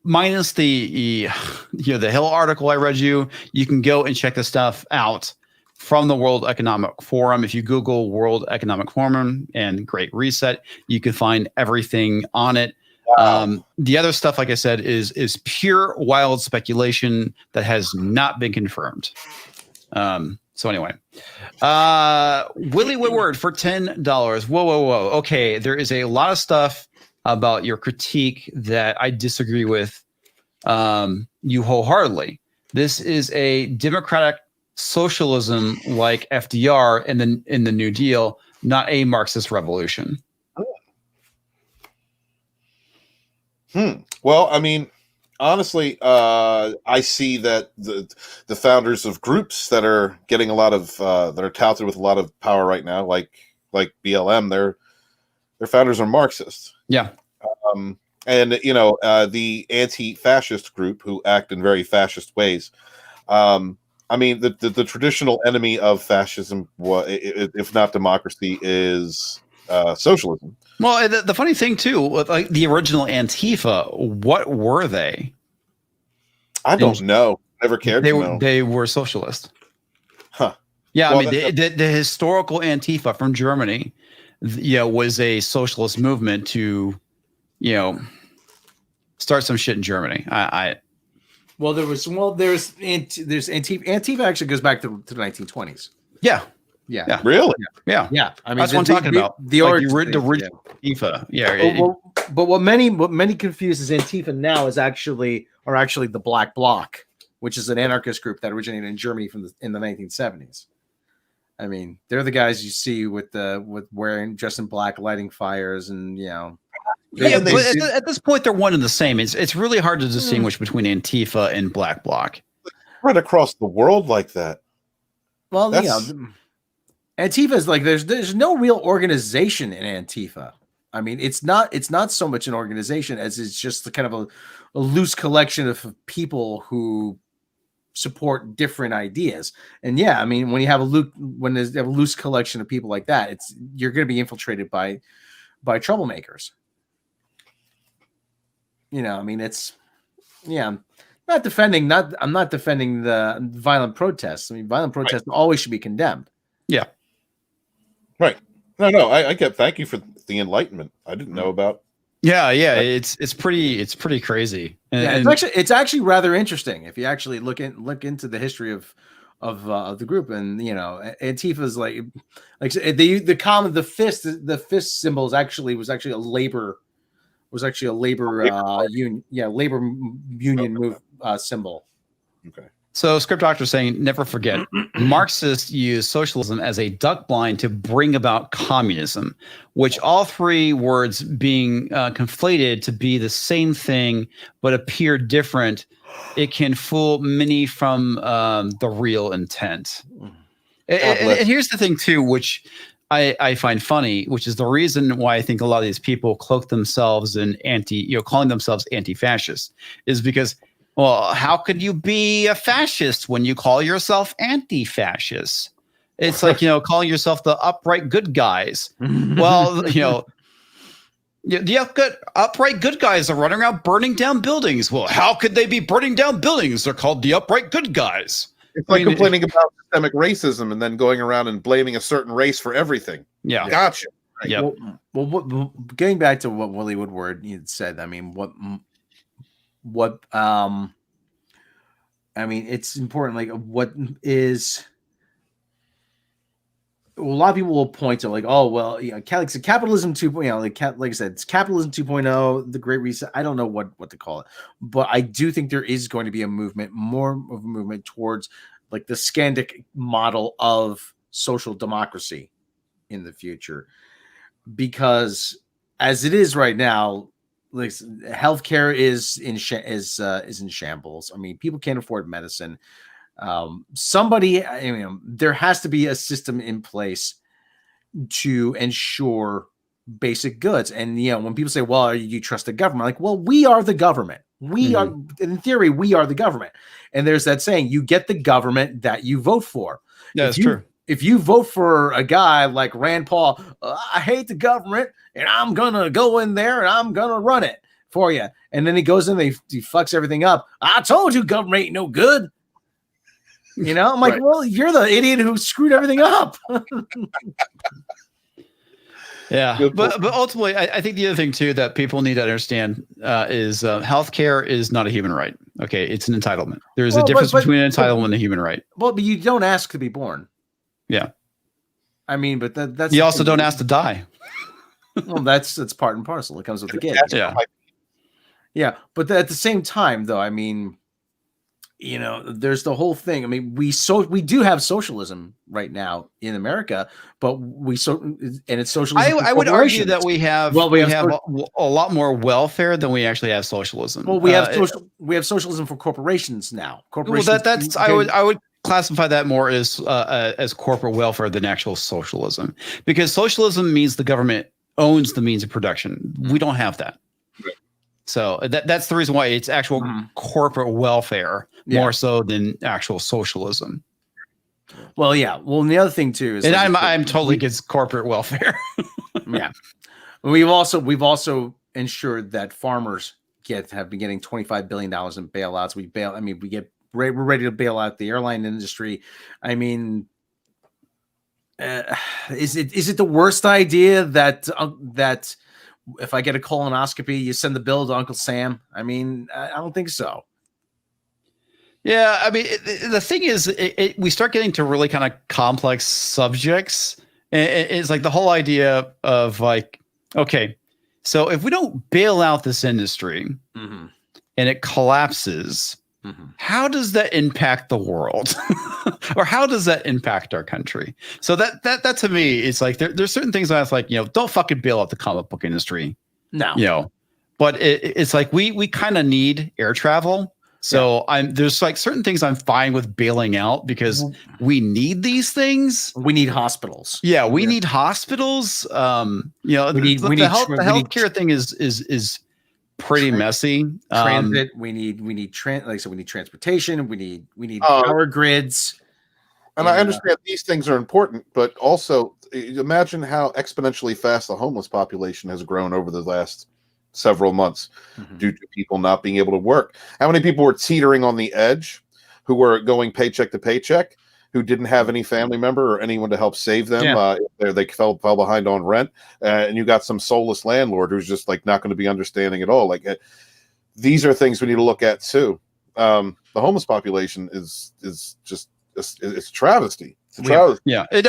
minus the Hill article I read you can go and check the stuff out from the World Economic Forum. If you Google World Economic Forum and Great Reset, you can find everything on it. Wow. The other stuff, like I said, is pure wild speculation that has not been confirmed. So anyway, Willie Woodward for $10. Whoa. Okay, there is a lot of stuff about your critique that I disagree with you wholeheartedly. This is a democratic socialism like FDR in the New Deal, not a Marxist revolution. Well, I mean, honestly, I see that the founders of groups that are getting a lot of that are touted with a lot of power right now, like BLM, their founders are Marxists. Yeah. And the anti-fascist group who act in very fascist ways. I mean, the traditional enemy of fascism, if not democracy, is socialism. Well, the funny thing too, like the original Antifa, what were they? I don't know. Never cared to know. They were socialist. Huh. Yeah, Well, I mean, the historical Antifa from Germany, was a socialist movement to, start some shit in Germany. There's Antifa. Antifa actually goes back to the 1920s. Yeah. Really? Yeah. I mean, that's what I'm talking about. The original Antifa. Yeah. But what many confuses Antifa now are actually the Black Bloc, which is an anarchist group that originated in Germany in the 1970s. I mean, they're the guys you see with wearing dressed in black, lighting fires, and but at this point they're one and the same. It's really hard to distinguish between Antifa and Black Bloc. Right across the world like that. Well, Antifa is like there's no real organization in Antifa. I mean, it's not so much an organization as it's just the kind of a loose collection of people who support different ideas. And I mean, when there's a loose collection of people like that, you're going to be infiltrated by troublemakers. I mean, I'm not defending the violent protests. I mean, violent protests always should be condemned. Yeah. Right. No, I get. Thank you for the enlightenment. I didn't know about. Yeah. It's pretty crazy. And it's actually rather interesting if you actually look into the history of the group. And Antifa is like the fist symbol was actually a labor union move symbol. Okay. So Script Doctor saying, never forget, Marxists use socialism as a duck blind to bring about communism, which all three words being conflated to be the same thing but appear different. It can fool many from the real intent. And here's the thing too, which I find funny, which is the reason why I think a lot of these people cloak themselves in calling themselves anti-fascist, is because, well, how could you be a fascist when you call yourself anti-fascist? It's like, calling yourself the upright good guys. Well, the upright good guys are running around burning down buildings. Well, how could they be burning down buildings? They're called the upright good guys. It's like complaining about systemic racism and then going around and blaming a certain race for everything. Yeah. Gotcha. Right. Yeah. Well, getting back to what Willie Woodward had said, I mean, I mean, it's important. Like, what is a lot of people will point to, like, oh, well, capitalism 2.0, like I said, it's capitalism 2.0, the Great Reset. I don't know what to call it, but I do think there is going to be more of a movement towards like the Scandic model of social democracy in the future, because as it is right now, like healthcare is in shambles. I mean, people can't afford medicine. There has to be a system in place to ensure basic goods. And when people say, "Well, you trust the government?" Like, well, we are the government. We are, in theory, we are the government. And there's that saying: you get the government that you vote for. Yeah, that's true. If you vote for a guy like Rand Paul, I hate the government, and I'm gonna go in there and I'm gonna run it for you. And then he goes in, he fucks everything up. I told you, government ain't no good. I'm like, right. Well, you're the idiot who screwed everything up. Yeah, but ultimately, I think the other thing too that people need to understand is healthcare is not a human right. Okay, it's an entitlement. There's a difference between an entitlement and a human right. Well, but you don't ask to be born. Yeah, I mean, but that's you also don't ask to die. Well, that's part and parcel. It comes with the gift. Yeah, yeah. But at the same time, though, I mean, you know, there's the whole thing. I mean, we do have socialism right now in America, but and it's socialism. I would argue that we have a lot more welfare than we actually have socialism. Well, we have socialism for corporations now. Corporations. Well, that's I would classify that more as corporate welfare than actual socialism, because socialism means the government owns the means of production. We don't have that. So that's the reason why it's actual corporate welfare more so than actual socialism. Well, yeah. Well, and the other thing too is, and I'm totally against corporate welfare. Yeah, we've also ensured that farmers have been getting $25 billion in bailouts. We're ready to bail out the airline industry. I mean, is it the worst idea that if I get a colonoscopy, you send the bill to Uncle Sam? I mean, I don't think so. Yeah, I mean, the thing is, we start getting to really kind of complex subjects. It's like the whole idea of like, okay, so if we don't bail out this industry and it collapses, how does that impact the world? Or how does that impact our country? So that to me, it's like there's certain things that's like, don't fucking bail out the comic book industry. No. But it's like we kind of need air travel. So there's like certain things I'm fine with bailing out because we need these things. We need hospitals. Yeah, we need hospitals. The healthcare thing is pretty messy. Transit. We need transportation. We need power grids. And I understand these things are important, but also imagine how exponentially fast the homeless population has grown over the last several months due to people not being able to work. How many people were teetering on the edge, who were going paycheck to paycheck, who didn't have any family member or anyone to help save them? They fell behind on rent, and you got some soulless landlord who's just like not going to be understanding at all. Like these are things we need to look at too. The homeless population is just it's a travesty. It's a travesty. Yeah, it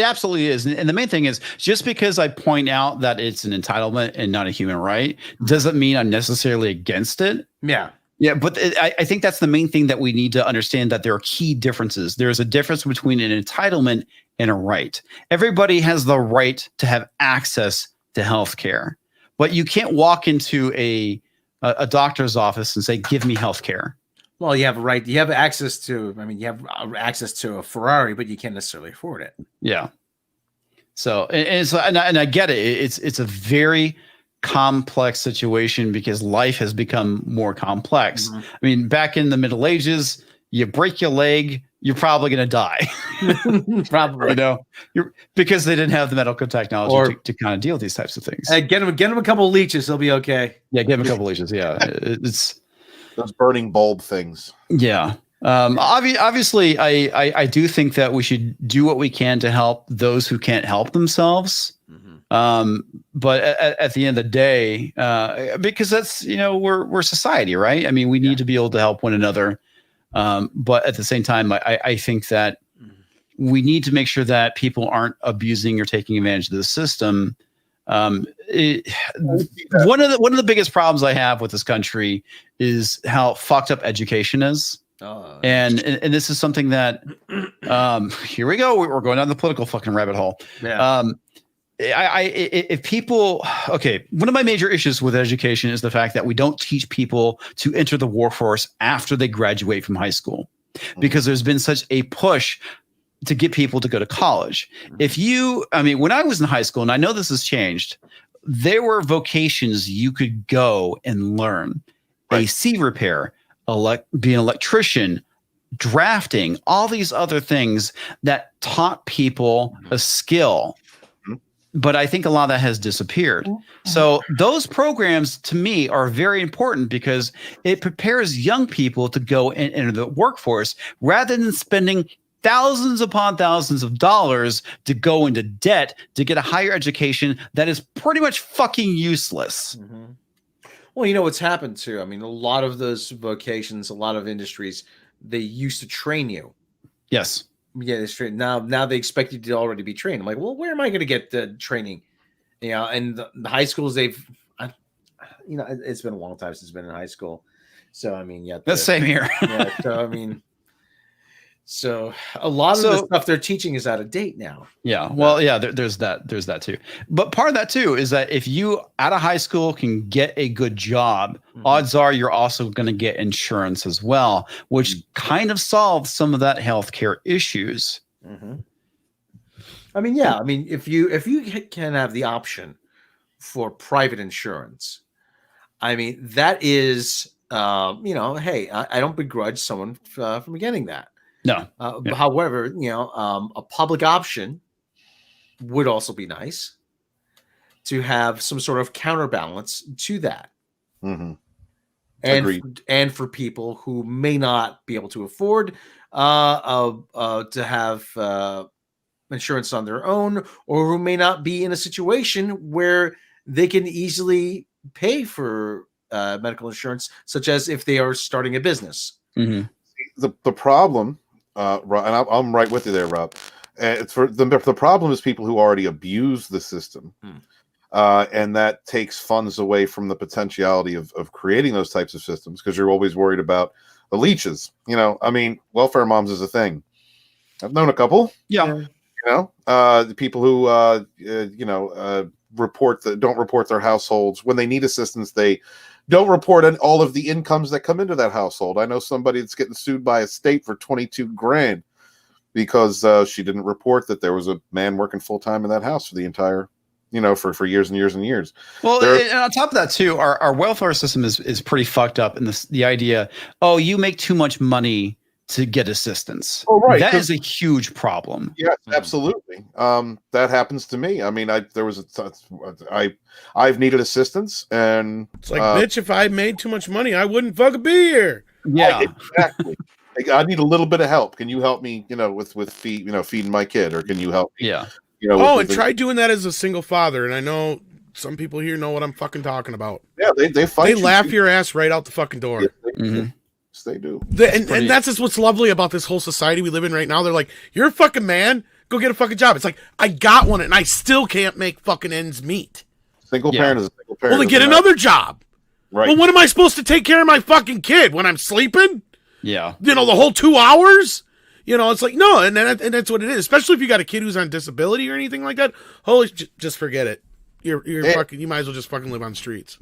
absolutely is. And the main thing is, just because I point out that it's an entitlement and not a human right doesn't mean I'm necessarily against it. Yeah. Yeah, but I think that's the main thing that we need to understand, that there are key differences. There's a difference between an entitlement and a right. Everybody has the right to have access to health care, but you can't walk into a doctor's office and say, give me health care. Well, you have a right. You have access to, you have access to a Ferrari, but you can't necessarily afford it. Yeah. So, and I get it. It's a very complex situation because life has become more complex. I mean, back in the Middle Ages, you break your leg, you're probably going to die. Probably. Because they didn't have the medical technology to kind of deal with these types of things. Get them a couple of leeches, they'll be okay. Yeah, give them a couple of leeches. Yeah, it's those burning bulb things. Yeah. Obviously, I do think that we should do what we can to help those who can't help themselves. But at the end of the day, because that's, we're society, right? I mean, we need to be able to help one another. But at the same time, I think that we need to make sure that people aren't abusing or taking advantage of the system. One of the biggest problems I have with this country is how fucked up education is. And this is something that, here we go. We're going down the political fucking rabbit hole. Yeah. If people, one of my major issues with education is the fact that we don't teach people to enter the workforce after they graduate from high school, because there's been such a push to get people to go to college. When I was in high school, and I know this has changed, there were vocations you could go and learn. Right. AC repair, be an electrician, drafting, all these other things that taught people a skill. But I think a lot of that has disappeared. So those programs to me are very important because it prepares young people to go and enter the workforce rather than spending thousands upon thousands of dollars to go into debt to get a higher education that is pretty much fucking useless. Well, what's happened too. I mean, a lot of those vocations, a lot of industries, they used to train you. Yes. Yeah, it's true. Now they expect you to already be trained. I'm like, well, where am I going to get the training? And the high schools, it's been a long time since I've been in high school. So I mean, yeah, The same here. yeah. So I mean, so a lot of the stuff they're teaching is out of date now. Yeah. Well, yeah, there's that too. But part of that too is that if you out of high school can get a good job, odds are you're also going to get insurance as well, which kind of solves some of that healthcare issues. I mean, yeah. I mean, if you can have the option for private insurance, I mean, that is, hey, I don't begrudge someone from getting that. No. However, a public option would also be nice to have some sort of counterbalance to that. And for people who may not be able to afford to have insurance on their own, or who may not be in a situation where they can easily pay for medical insurance, such as if they are starting a business. The problem, and I'm right with you there, Rob. It's for the problem is people who already abuse the system, and that takes funds away from the potentiality of creating those types of systems, because you're always worried about the leeches. I mean, welfare moms is a thing. I've known a couple. Yeah. The people who don't report their households when they need assistance. They don't report on all of the incomes that come into that household. I know somebody that's getting sued by a state for $22,000 because she didn't report that there was a man working full time in that house for the entire, for years and years and years. Well, and on top of that too, our welfare system is pretty fucked up. And the idea, you make too much money to get assistance. Oh, right. That is a huge problem. Yes, absolutely. That happens to me. I mean, I've needed assistance, and it's like, bitch, if I made too much money, I wouldn't fucking be here. Yeah, exactly. I need a little bit of help. Can you help me, with feeding my kid, or can you help me? Yeah. And try doing that as a single father. And I know some people here know what I'm fucking talking about. Yeah, they fight. They laugh your ass right out the fucking door. Yeah, they do. And that's just what's lovely about this whole society we live in right now. They're like, you're a fucking man, go get a fucking job. It's like, I got one and I still can't make fucking ends meet. Single parent is a single parent. Well, then get another job. Right. Well, when am I supposed to take care of my fucking kid? When I'm sleeping? Yeah. The whole 2 hours? It's like, no, and that's what it is. Especially if you got a kid who's on disability or anything like that. Holy, just forget it. You're fucking, you might as well just fucking live on the streets.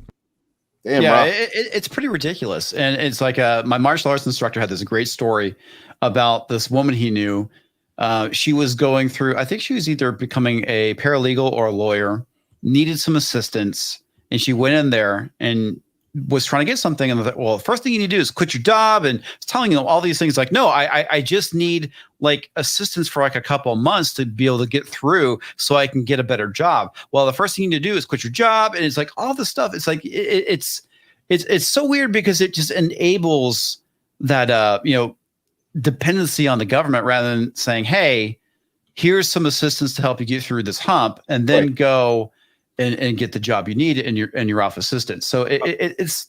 Damn, yeah, it's pretty ridiculous. And it's like my martial arts instructor had this great story about this woman he knew. She was going through, I think she was either becoming a paralegal or a lawyer, needed some assistance, and she went in there and was trying to get something. And thought, well, the first thing you need to do is quit your job, and telling all these things like, no, I just need like assistance for like a couple of months to be able to get through so I can get a better job. Well, the first thing you need to do is quit your job. And it's like all this stuff. It's like, it's so weird because it just enables that, dependency on the government rather than saying, hey, here's some assistance to help you get through this hump, and then go and get the job you need, and you're off assistance. So it's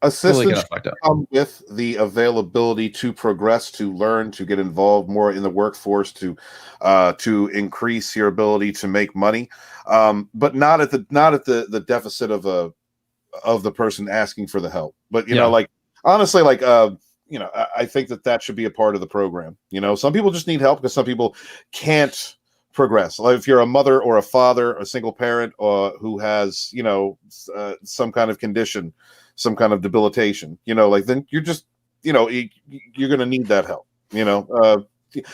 assistance really come with the availability to progress, to learn, to get involved more in the workforce, to increase your ability to make money, but not at the deficit of the person asking for the help. But honestly, I think that should be a part of the program. Some people just need help because some people can't progress. Like if you're a mother or a father, a single parent, or who has some kind of condition, some kind of debilitation, then you're just you're going to need that help.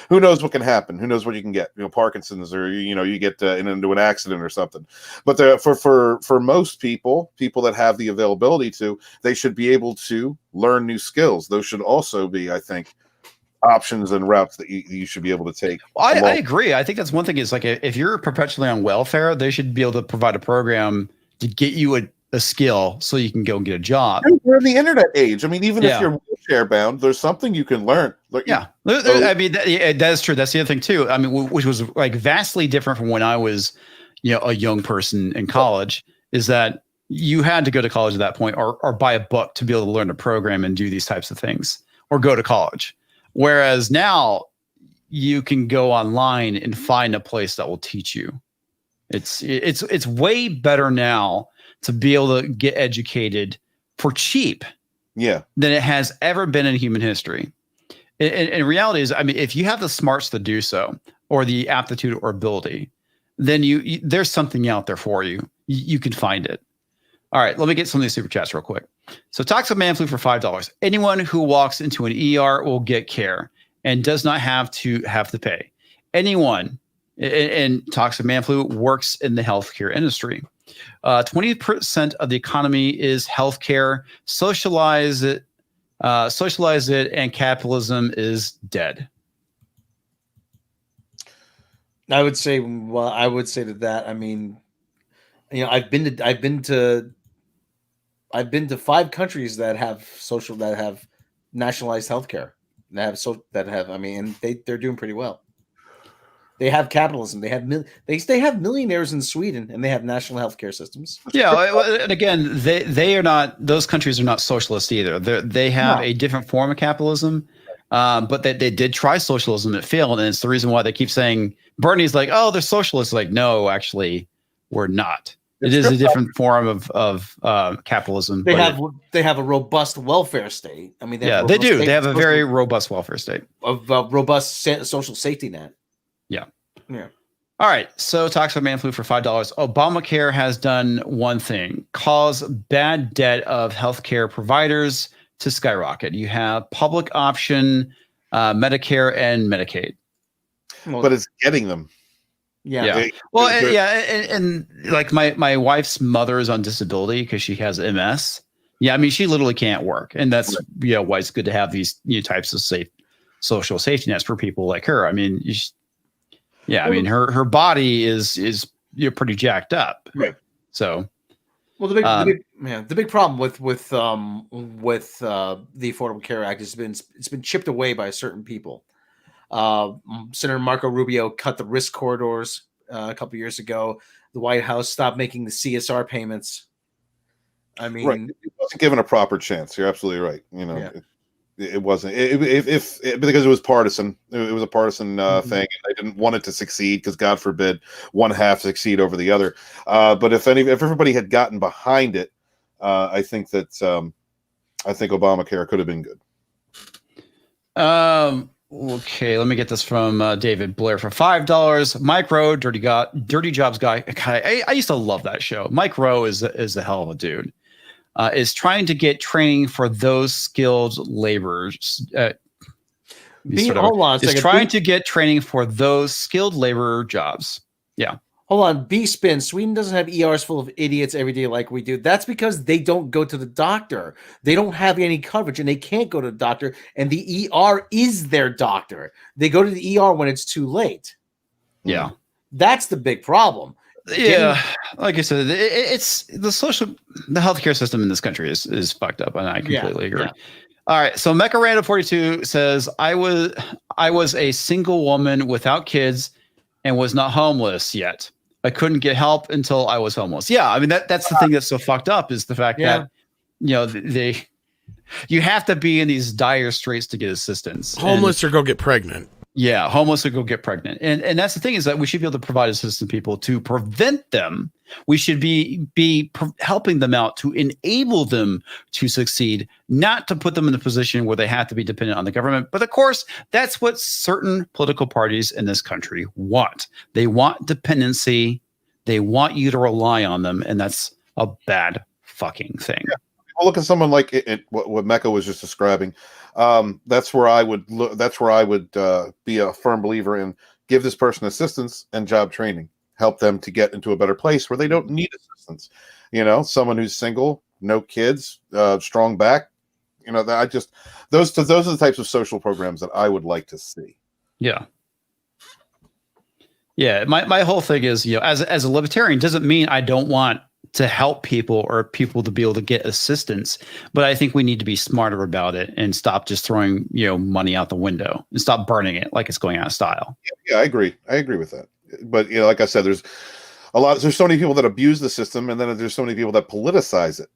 Who knows what can happen? Who knows what you can get? Parkinson's, or you get into an accident or something. But for most people that have the availability to, they should be able to learn new skills. Those should also be, I think, options and routes that you should be able to take. Well, I agree. I think that's one thing is like if you're perpetually on welfare, they should be able to provide a program to get you a skill so you can go and get a job. We're in the internet age. I mean, even if you're wheelchair bound, there's something you can learn. I mean, that is true. That's the other thing too. I mean, which was like vastly different from when I was, a young person in college, is that you had to go to college at that point or buy a book to be able to learn a program and do these types of things, or go to college. Whereas now you can go online and find a place that will teach you. It's way better now to be able to get educated for cheap than it has ever been in human history. And reality is, I mean, if you have the smarts to do so, or the aptitude or ability, then you there's something out there for you. You can find it. All right, let me get some of these super chats real quick. So Toxic Man Flu for $5. Anyone who walks into an ER will get care and does not have to pay. Anyone, and Toxic Man Flu works in the healthcare industry. 20% of the economy is healthcare. Socialize it, and capitalism is dead. I would say to that. I mean, you know, I've been to 5 countries that have nationalized healthcare. I mean, and they're doing pretty well. They have capitalism. They have millionaires in Sweden, and they have national healthcare systems. Yeah, and again, they are not. Those countries are not socialist either. They have a different form of capitalism, but they did try socialism. It failed, and it's the reason why they keep saying Bernie's like, oh, they're socialists. Like, no, actually, we're not. It is a different form of capitalism. They have a robust welfare state. I mean, they do. They have a very robust welfare state, of robust social safety net. Yeah. All right. So Toxic Man Flu for $5. Obamacare has done one thing: cause bad debt of healthcare providers to skyrocket. You have public option, Medicare and Medicaid. But it's getting them. Yeah. And like my wife's mother is on disability because she has MS. Yeah, I mean, she literally can't work, and that's why it's good to have these new types of social safety nets for people like her. I mean, I mean, her body is pretty jacked up. Right. So, well, the big problem with the Affordable Care Act has been it's been chipped away by certain people. Senator Marco Rubio cut the risk corridors a couple years ago. The White House stopped making the CSR payments. I mean, right. It wasn't given a proper chance. You're absolutely right. You know, it wasn't. Because it was partisan. It was a partisan thing. And they didn't want it to succeed because, God forbid, one half succeed over the other. But if everybody had gotten behind it, I think Obamacare could have been good. Okay, let me get this from David Blair for $5. Mike Rowe, Dirty Jobs guy. I used to love that show. Mike Rowe is a hell of a dude. Is trying to get training for those skilled laborers. Hold on a second. Is trying to get training for those skilled labor jobs. Yeah. Hold on. B-spin. Sweden doesn't have ERs full of idiots every day like we do. That's because they don't go to the doctor. They don't have any coverage, and they can't go to the doctor. And the ER is their doctor. They go to the ER when it's too late. Yeah. That's the big problem. Yeah, like I said, it's the healthcare system in this country is fucked up, and I completely agree. Yeah. All right, so Mecha Random 42 says I was a single woman without kids and was not homeless yet. I couldn't get help until I was homeless. Yeah, I mean that's the thing that's so fucked up is the fact that you have to be in these dire straits to get assistance. Homeless or go get pregnant. Yeah, homeless or go get pregnant. And that's the thing is that we should be able to provide assistance to people to prevent them. We should be helping them out to enable them to succeed, not to put them in a position where they have to be dependent on the government. But of course, that's what certain political parties in this country want. They want dependency. They want you to rely on them. And that's a bad fucking thing. Yeah. Well, look at someone like what Mecca was just describing. That's where I would look. That's where I would be a firm believer in give this person assistance and job training, help them to get into a better place where they don't need assistance. You know, someone who's single, no kids, strong back. You know, those are the types of social programs that I would like to see. Yeah. Yeah. My whole thing is, as a libertarian, doesn't mean I don't want to help people or people to be able to get assistance. But I think we need to be smarter about it and stop just throwing, money out the window and stop burning it like it's going out of style. Yeah, I agree. I agree with that. But, like I said, there's so many people that abuse the system, and then there's so many people that politicize it,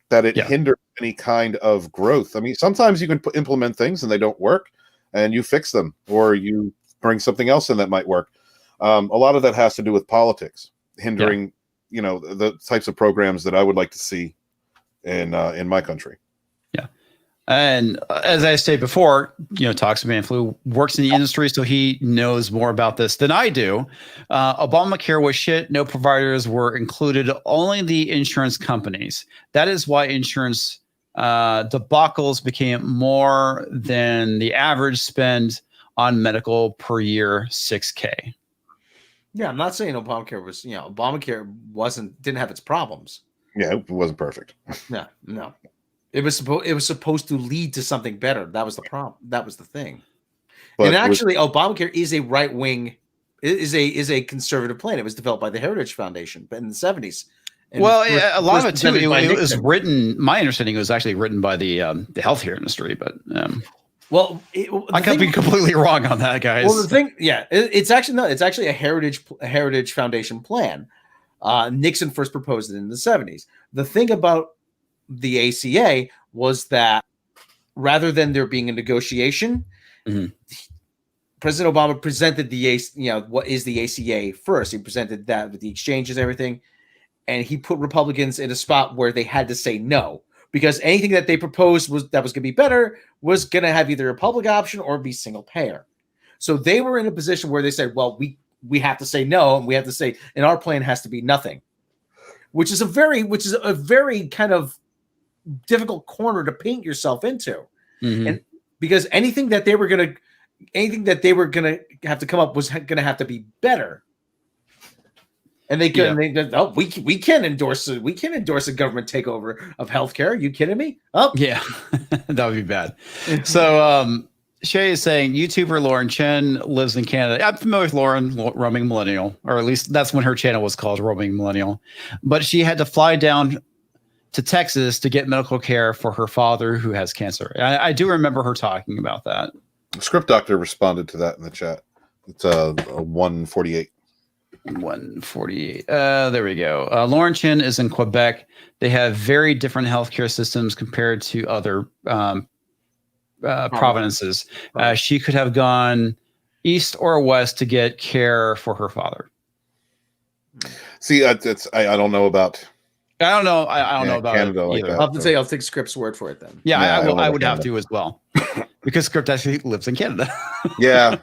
that it hinders any kind of growth. I mean, sometimes you can implement things and they don't work and you fix them, or you bring something else in that might work. A lot of that has to do with politics hindering, the types of programs that I would like to see in my country. Yeah. And as I stated before, Toxic Man Flu works in the industry, so he knows more about this than I do. Obamacare was shit. No providers were included, only the insurance companies. That is why insurance debacles became more than the average spend on medical per year, $6,000. Yeah, I'm not saying Obamacare was, Obamacare didn't have its problems. Yeah, it wasn't perfect. No. It was supposed to lead to something better. That was the problem. That was the thing. But and actually, Obamacare is a right wing, is a conservative plan. It was developed by the Heritage Foundation, but in the 70s. And a lot of it too. It was written. My understanding, it was actually written by the healthcare industry, but I could be completely wrong on that, guys. Well, the thing, it's actually a Heritage Foundation plan. Nixon first proposed it in the 70s. The thing about the ACA was that rather than there being a negotiation, President Obama presented what is the ACA first. He presented that with the exchanges and everything, and he put Republicans in a spot where they had to say no, because anything that they proposed was going to be better was going to have either a public option or be single payer. So they were in a position where they said, well, we have to say no, and we have to say, and our plan has to be nothing, which is a very kind of difficult corner to paint yourself into. And because anything that they were going to have to come up was going to have to be better. And they couldn't. Yeah. We can't endorse a government takeover of healthcare. Are you kidding me? Oh yeah, that would be bad. So Shay is saying YouTuber Lauren Chen lives in Canada. I'm familiar with Lauren, Roaming Millennial, or at least that's when her channel was called, Roaming Millennial. But she had to fly down to Texas to get medical care for her father who has cancer. I do remember her talking about that. Script Doctor responded to that in the chat. It's 148. 148. There we go. Lauren Chin is in Quebec. They have very different healthcare systems compared to other provinces. She could have gone east or west to get care for her father. See, I don't know about. I don't know. I don't know about Canada it like either. that. I'll take Script's word for it then. Yeah, I would have Canada. to as well, because Script actually lives in Canada. Yeah,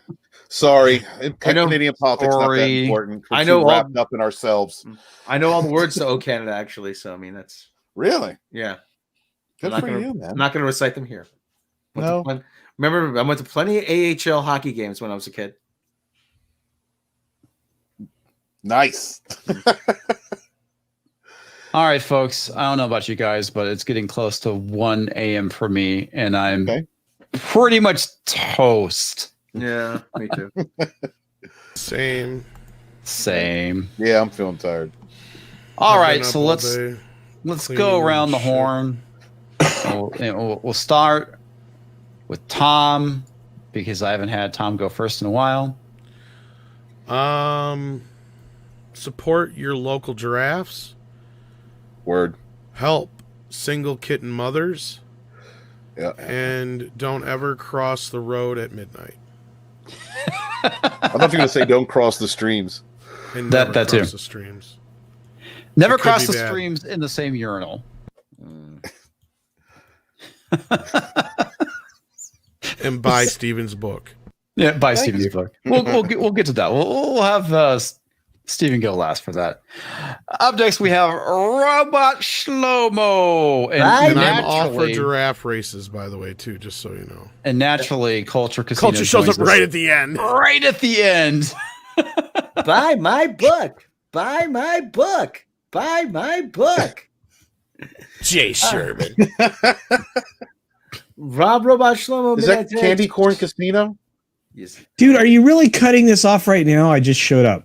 sorry. Canadian politics not that important. We're too wrapped up in ourselves. I know all the words to "Oh Canada" actually, so I mean that's really Good for you, man. I'm not going to recite them here. No. Remember, I went to plenty of AHL hockey games when I was a kid. Nice. All right, folks. I don't know about you guys, but it's getting close to 1 a.m. for me, and I'm pretty much toast. Yeah, me too. Same. Yeah, I'm feeling tired. All right, so let's go around the horn. We'll start with Tom, because I haven't had Tom go first in a while. Support your local giraffes. Word. Help single kitten mothers. Yeah. And don't ever cross the road at midnight. I thought you were going to say don't cross the streams. And that cross too. The streams. Never cross the streams in the same urinal. And buy Steven's book. Yeah, buy Steven's book. We'll get to that. We'll have Steven go last for that. Up next, we have Robot Shlomo. And I'm all for giraffe races, by the way, too, just so you know. And naturally, Culture Casino. Culture shows up right at the end. Right at the end. Buy my book. Buy my book. Buy my book. Jay Sherman. Robot Shlomo. Is that Candy Corn Casino? Yes. Dude, are you really cutting this off right now? I just showed up.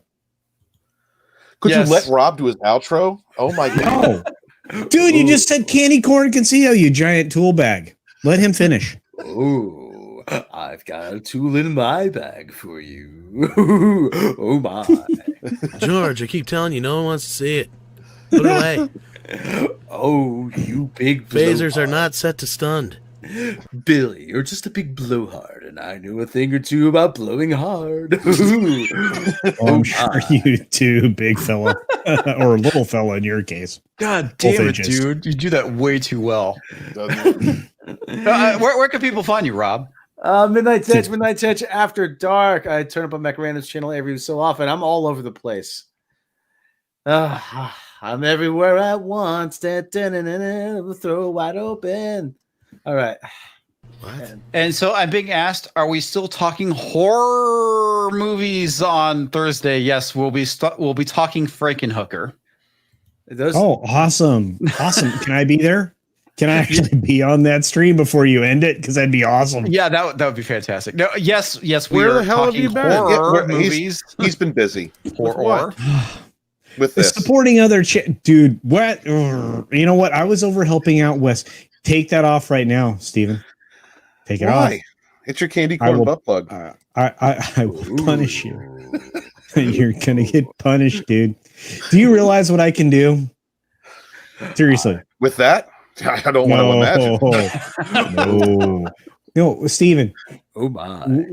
Could you let Rob do his outro? Oh my god. No. Dude, you just said Candy Corn Casino, you giant tool bag. Let him finish. Oh, I've got a tool in my bag for you. Oh my. George, I keep telling you, no one wants to see it. Put it away. Oh, you big phasers are not set to stunned. Billy, you're just a big blowhard, and I know a thing or two about blowing hard. I'm sure you do, big fella. Or little fella in your case. God damn it, dude. You do that way too well. Where can people find you, Rob? Midnight Touch After Dark. I turn up on Macarando's channel every so often. I'm all over the place. I'm everywhere at once. Throw wide open. All right. What? And so I'm being asked, are we still talking horror movies on Thursday? Yes, we'll be talking Frankenhooker. Oh, awesome. Can I be there? Can I actually be on that stream before you end it? Because that'd be awesome. Yeah, that would be fantastic. No, yes. Where We the are hell have talking you been? horror movies. He's been busy Horror. with this. Supporting other dude. What? You know what? I was over helping out Wes. Take that off right now, Steven. Take it off. It's your candy corn butt plug. I will punish you. You're gonna get punished, dude. Do you realize what I can do? Seriously. With that, I don't want to imagine. No, Steven. Oh my.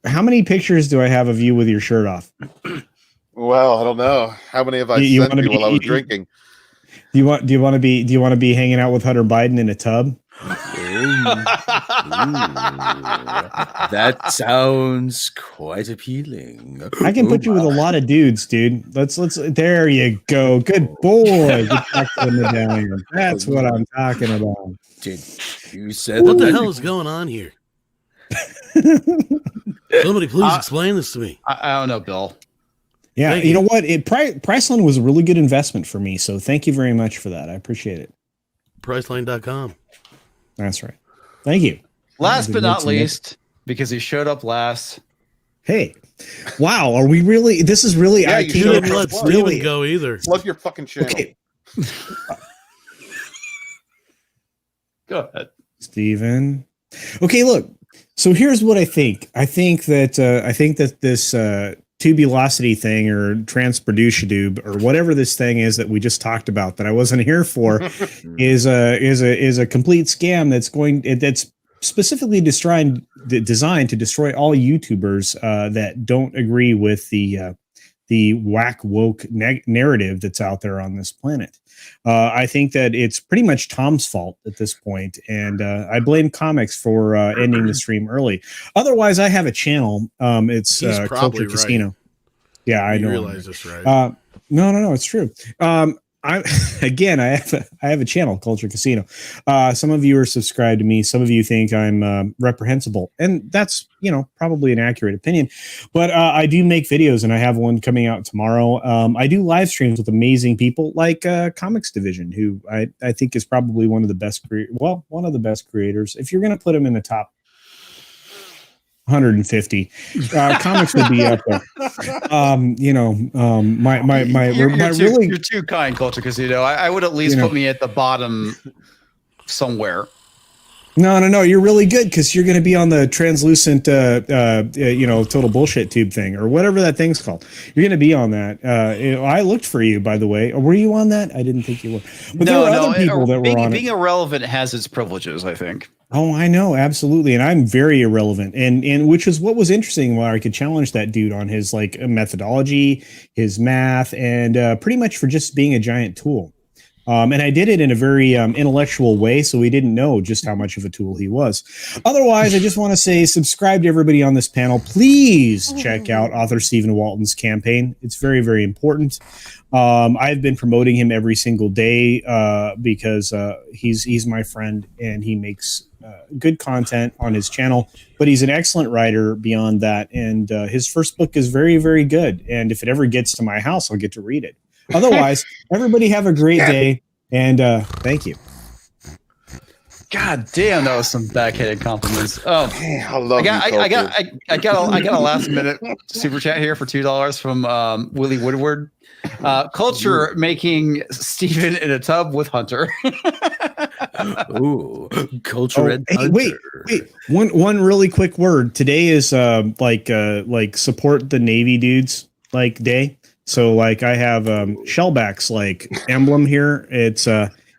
How many pictures do I have of you with your shirt off? Well, I don't know. How many have I sent you while I was drinking? Do you want to be hanging out with Hunter Biden in a tub? That sounds quite appealing. I can put you with a lot of dudes, dude. Let's there you go. Good boy. Get back to the medallion. That's what I'm talking about. Dude, you said what the hell is going on here? Somebody please explain this to me. I don't know, Bill. Yeah, you know what? Priceline was a really good investment for me, so thank you very much for that. I appreciate it. Priceline.com. That's right. Thank you. Last but not least, because he showed up last. Hey, wow! Are we really? This is really. Yeah, You didn't let Steven go either. Plug your fucking channel. Okay. Go ahead, Steven. Okay, look. So here's what I think. I think that this tubulosity thing or transproducitube or whatever this thing is that we just talked about that I wasn't here for is a complete scam that's specifically designed to destroy all YouTubers that don't agree with the whack woke narrative that's out there on this planet. I think that it's pretty much Tom's fault at this point, and I blame comics for ending the stream early. Otherwise, I have a channel. It's Culture Casino. Yeah, I know. Realize this, right? No, it's true. I have a channel, Culture Casino. Some of you are subscribed to me. Some of you think I'm reprehensible, and that's probably an accurate opinion. But I do make videos, and I have one coming out tomorrow. I do live streams with amazing people like Comics Division, who I think is probably one of the best creators. If you're going to put him in the top 150 comics would be up there. You're too kind, Culture Casino. I would at least put me at the bottom somewhere. No, you're really good because you're going to be on the translucent total bullshit tube thing or whatever that thing's called. You're going to be on that. I looked for you, by the way. Were you on that? I didn't think you were. But there were other people that were on it. Being irrelevant has its privileges, I think. Oh, I know, absolutely, and I'm very irrelevant, and which is what was interesting. Where I could challenge that dude on his methodology, his math, and pretty much for just being a giant tool. And I did it in a very intellectual way, so we didn't know just how much of a tool he was. Otherwise, I just want to say subscribe to everybody on this panel. Please check out author Stephen Walton's campaign. It's very, very important. I've been promoting him every single day because he's my friend and he makes good content on his channel. But he's an excellent writer beyond that. And his first book is very, very good. And if it ever gets to my house, I'll get to read it. Otherwise, everybody have a great day, and thank you. God damn, that was some backhanded compliments. Oh, I love I got a last minute super chat here for $2 from Willie Woodward. Culture making Steven in a tub with Hunter. Ooh, Culture and hey, Hunter. Wait. One really quick word. Today is like support the Navy dudes day. So I have Shellback's emblem here. It's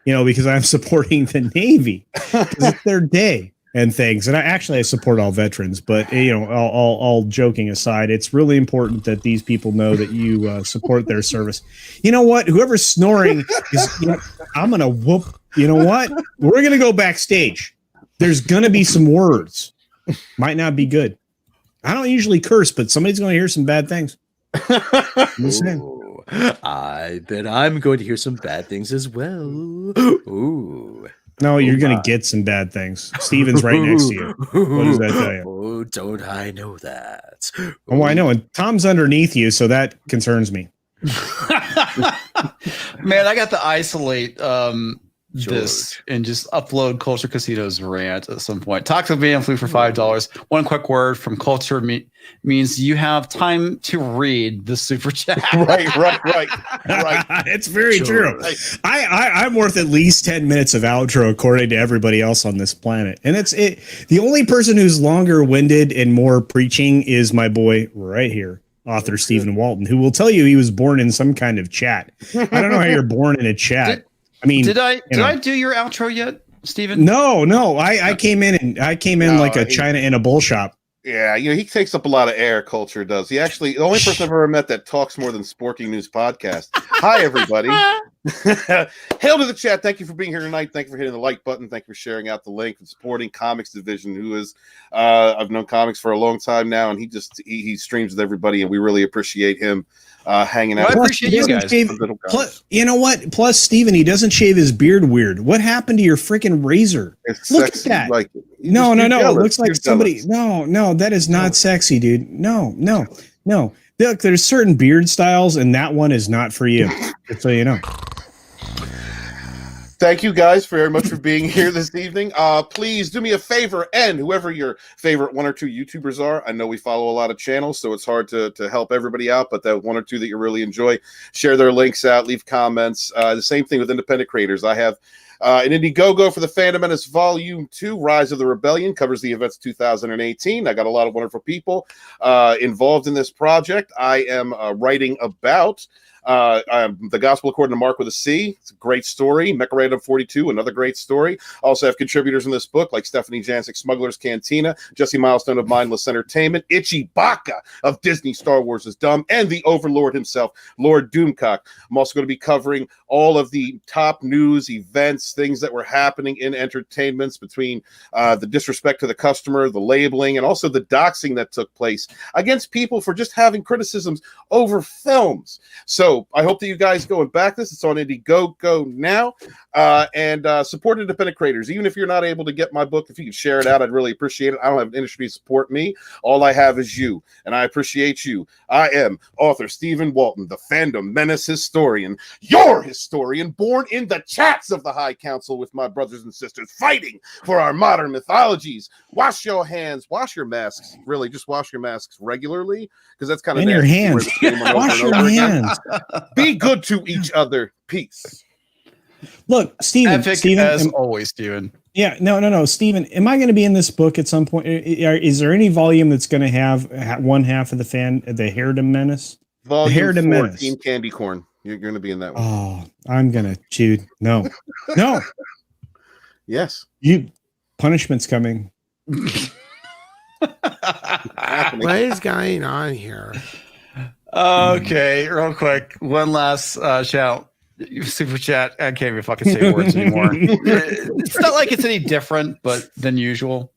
because I'm supporting the Navy because it's their day and things. And I support all veterans, but all joking aside, it's really important that these people know that you support their service. You know what? Whoever's snoring is. I'm gonna whoop. You know what? We're gonna go backstage. There's gonna be some words. Might not be good. I don't usually curse, but somebody's gonna hear some bad things. Ooh, I bet I'm going to hear some bad things as well. Ooh. No, you're gonna get some bad things. Steven's right next to you. What does that tell you? Oh, don't I know that? Oh, I know. And Tom's underneath you, so that concerns me. Man, I got to isolate this and just upload Culture Casino's rant at some point. Toxic Van flew for $5. One quick word from Culture means you have time to read the super chat. Right. It's very true. I'm worth at least 10 minutes of outro according to everybody else on this planet. And the only person who's longer winded and more preaching is my boy right here, author Stephen Walton, who will tell you he was born in some kind of chat. I don't know how you're born in a chat. Did I do your outro yet, Stephen? No. I came in like a China in a bull shop. Yeah, he takes up a lot of air. Culture does. He actually, the only person I've ever met that talks more than Sporking News podcast. Hi, everybody. Hail to the chat. Thank you for being here tonight. Thank you for hitting the like button. Thank you for sharing out the link and supporting Comics Division, who is, I've known comics for a long time now, and he streams with everybody, and we really appreciate him hanging out. I appreciate you guys. Plus, you know what? Plus, Steven, he doesn't shave his beard weird. What happened to your freaking razor? It's Look sexy, at that. like No. jealous. It looks like You're somebody. jealous. No, that is not sexy, dude. No. Look, there's certain beard styles, and that one is not for you. Just so you know. Thank you guys very much for being here this evening. Please do me a favor, and whoever your favorite one or two YouTubers are. I know we follow a lot of channels, so it's hard to help everybody out, but that one or two that you really enjoy, share their links out, leave comments. The same thing with independent creators. I have an Indiegogo for the Fandom Menace Volume 2, Rise of the Rebellion, covers the events 2018. I got a lot of wonderful people involved in this project. I am writing about The Gospel According to Mark with a C. It's a great story. Mecha Random 42, another great story. I also have contributors in this book like Stephanie Jancic, Smuggler's Cantina, Jesse Milestone of Mindless Entertainment, Itchy Baka of Disney Star Wars is Dumb, and the Overlord himself, Lord Doomcock. I'm also going to be covering all of the top news, events, things that were happening in entertainments between the disrespect to the customer, the labeling, and also the doxing that took place against people for just having criticisms over films. So I hope that you guys go and back this. It's on Indiegogo now. And support independent creators. Even if you're not able to get my book, if you can share it out, I'd really appreciate it. I don't have an industry to support me. All I have is you, and I appreciate you. I am author Stephen Walton, the Fandom Menace historian, your historian, born in the chats of the High Council with my brothers and sisters, fighting for our modern mythologies. Wash your hands, wash your masks. Really, just wash your masks regularly, because that's kind of in your hands. Wash your hands. Be good to each other. Peace. Look, Steven, as always, Steven. Yeah, no, Steven, am I going to be in this book at some point? Is there any volume that's going to have one half of the Hairden Menace? Volume 4, Team Candy Corn. You're going to be in that one. Oh, I'm going to chew. No. Yes. Punishment's coming. What is going on here? Okay, real quick. One last shout. Super chat. I can't even fucking say words anymore. It's not like it's any different, but than usual.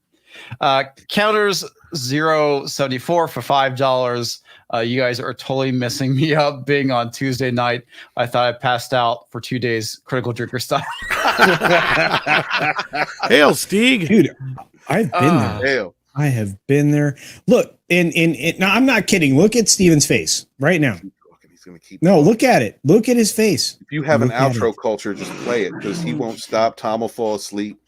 Counters 074 for $5. You guys are totally messing me up being on Tuesday night. I thought I passed out for 2 days, critical drinker style. Hail, Steeg. Dude, I've been there. Hail. I have been there. Look, now I'm not kidding. Look at Steven's face right now. He's gonna keep look at it. Look at his face. If you have an outro culture, just play it, because he won't stop. Tom will fall asleep.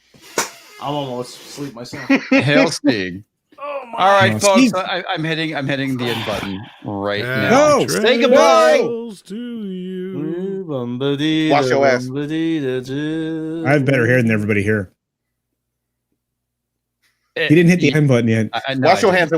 I'm almost asleep myself. Hail, Steeg. Oh my! All right, folks. Steve. I'm hitting the end button right Yeah. now. No, Say goodbye. To you. Wash your ass. I have better hair than everybody here. He didn't hit the end button yet. I know Wash I your did. hands.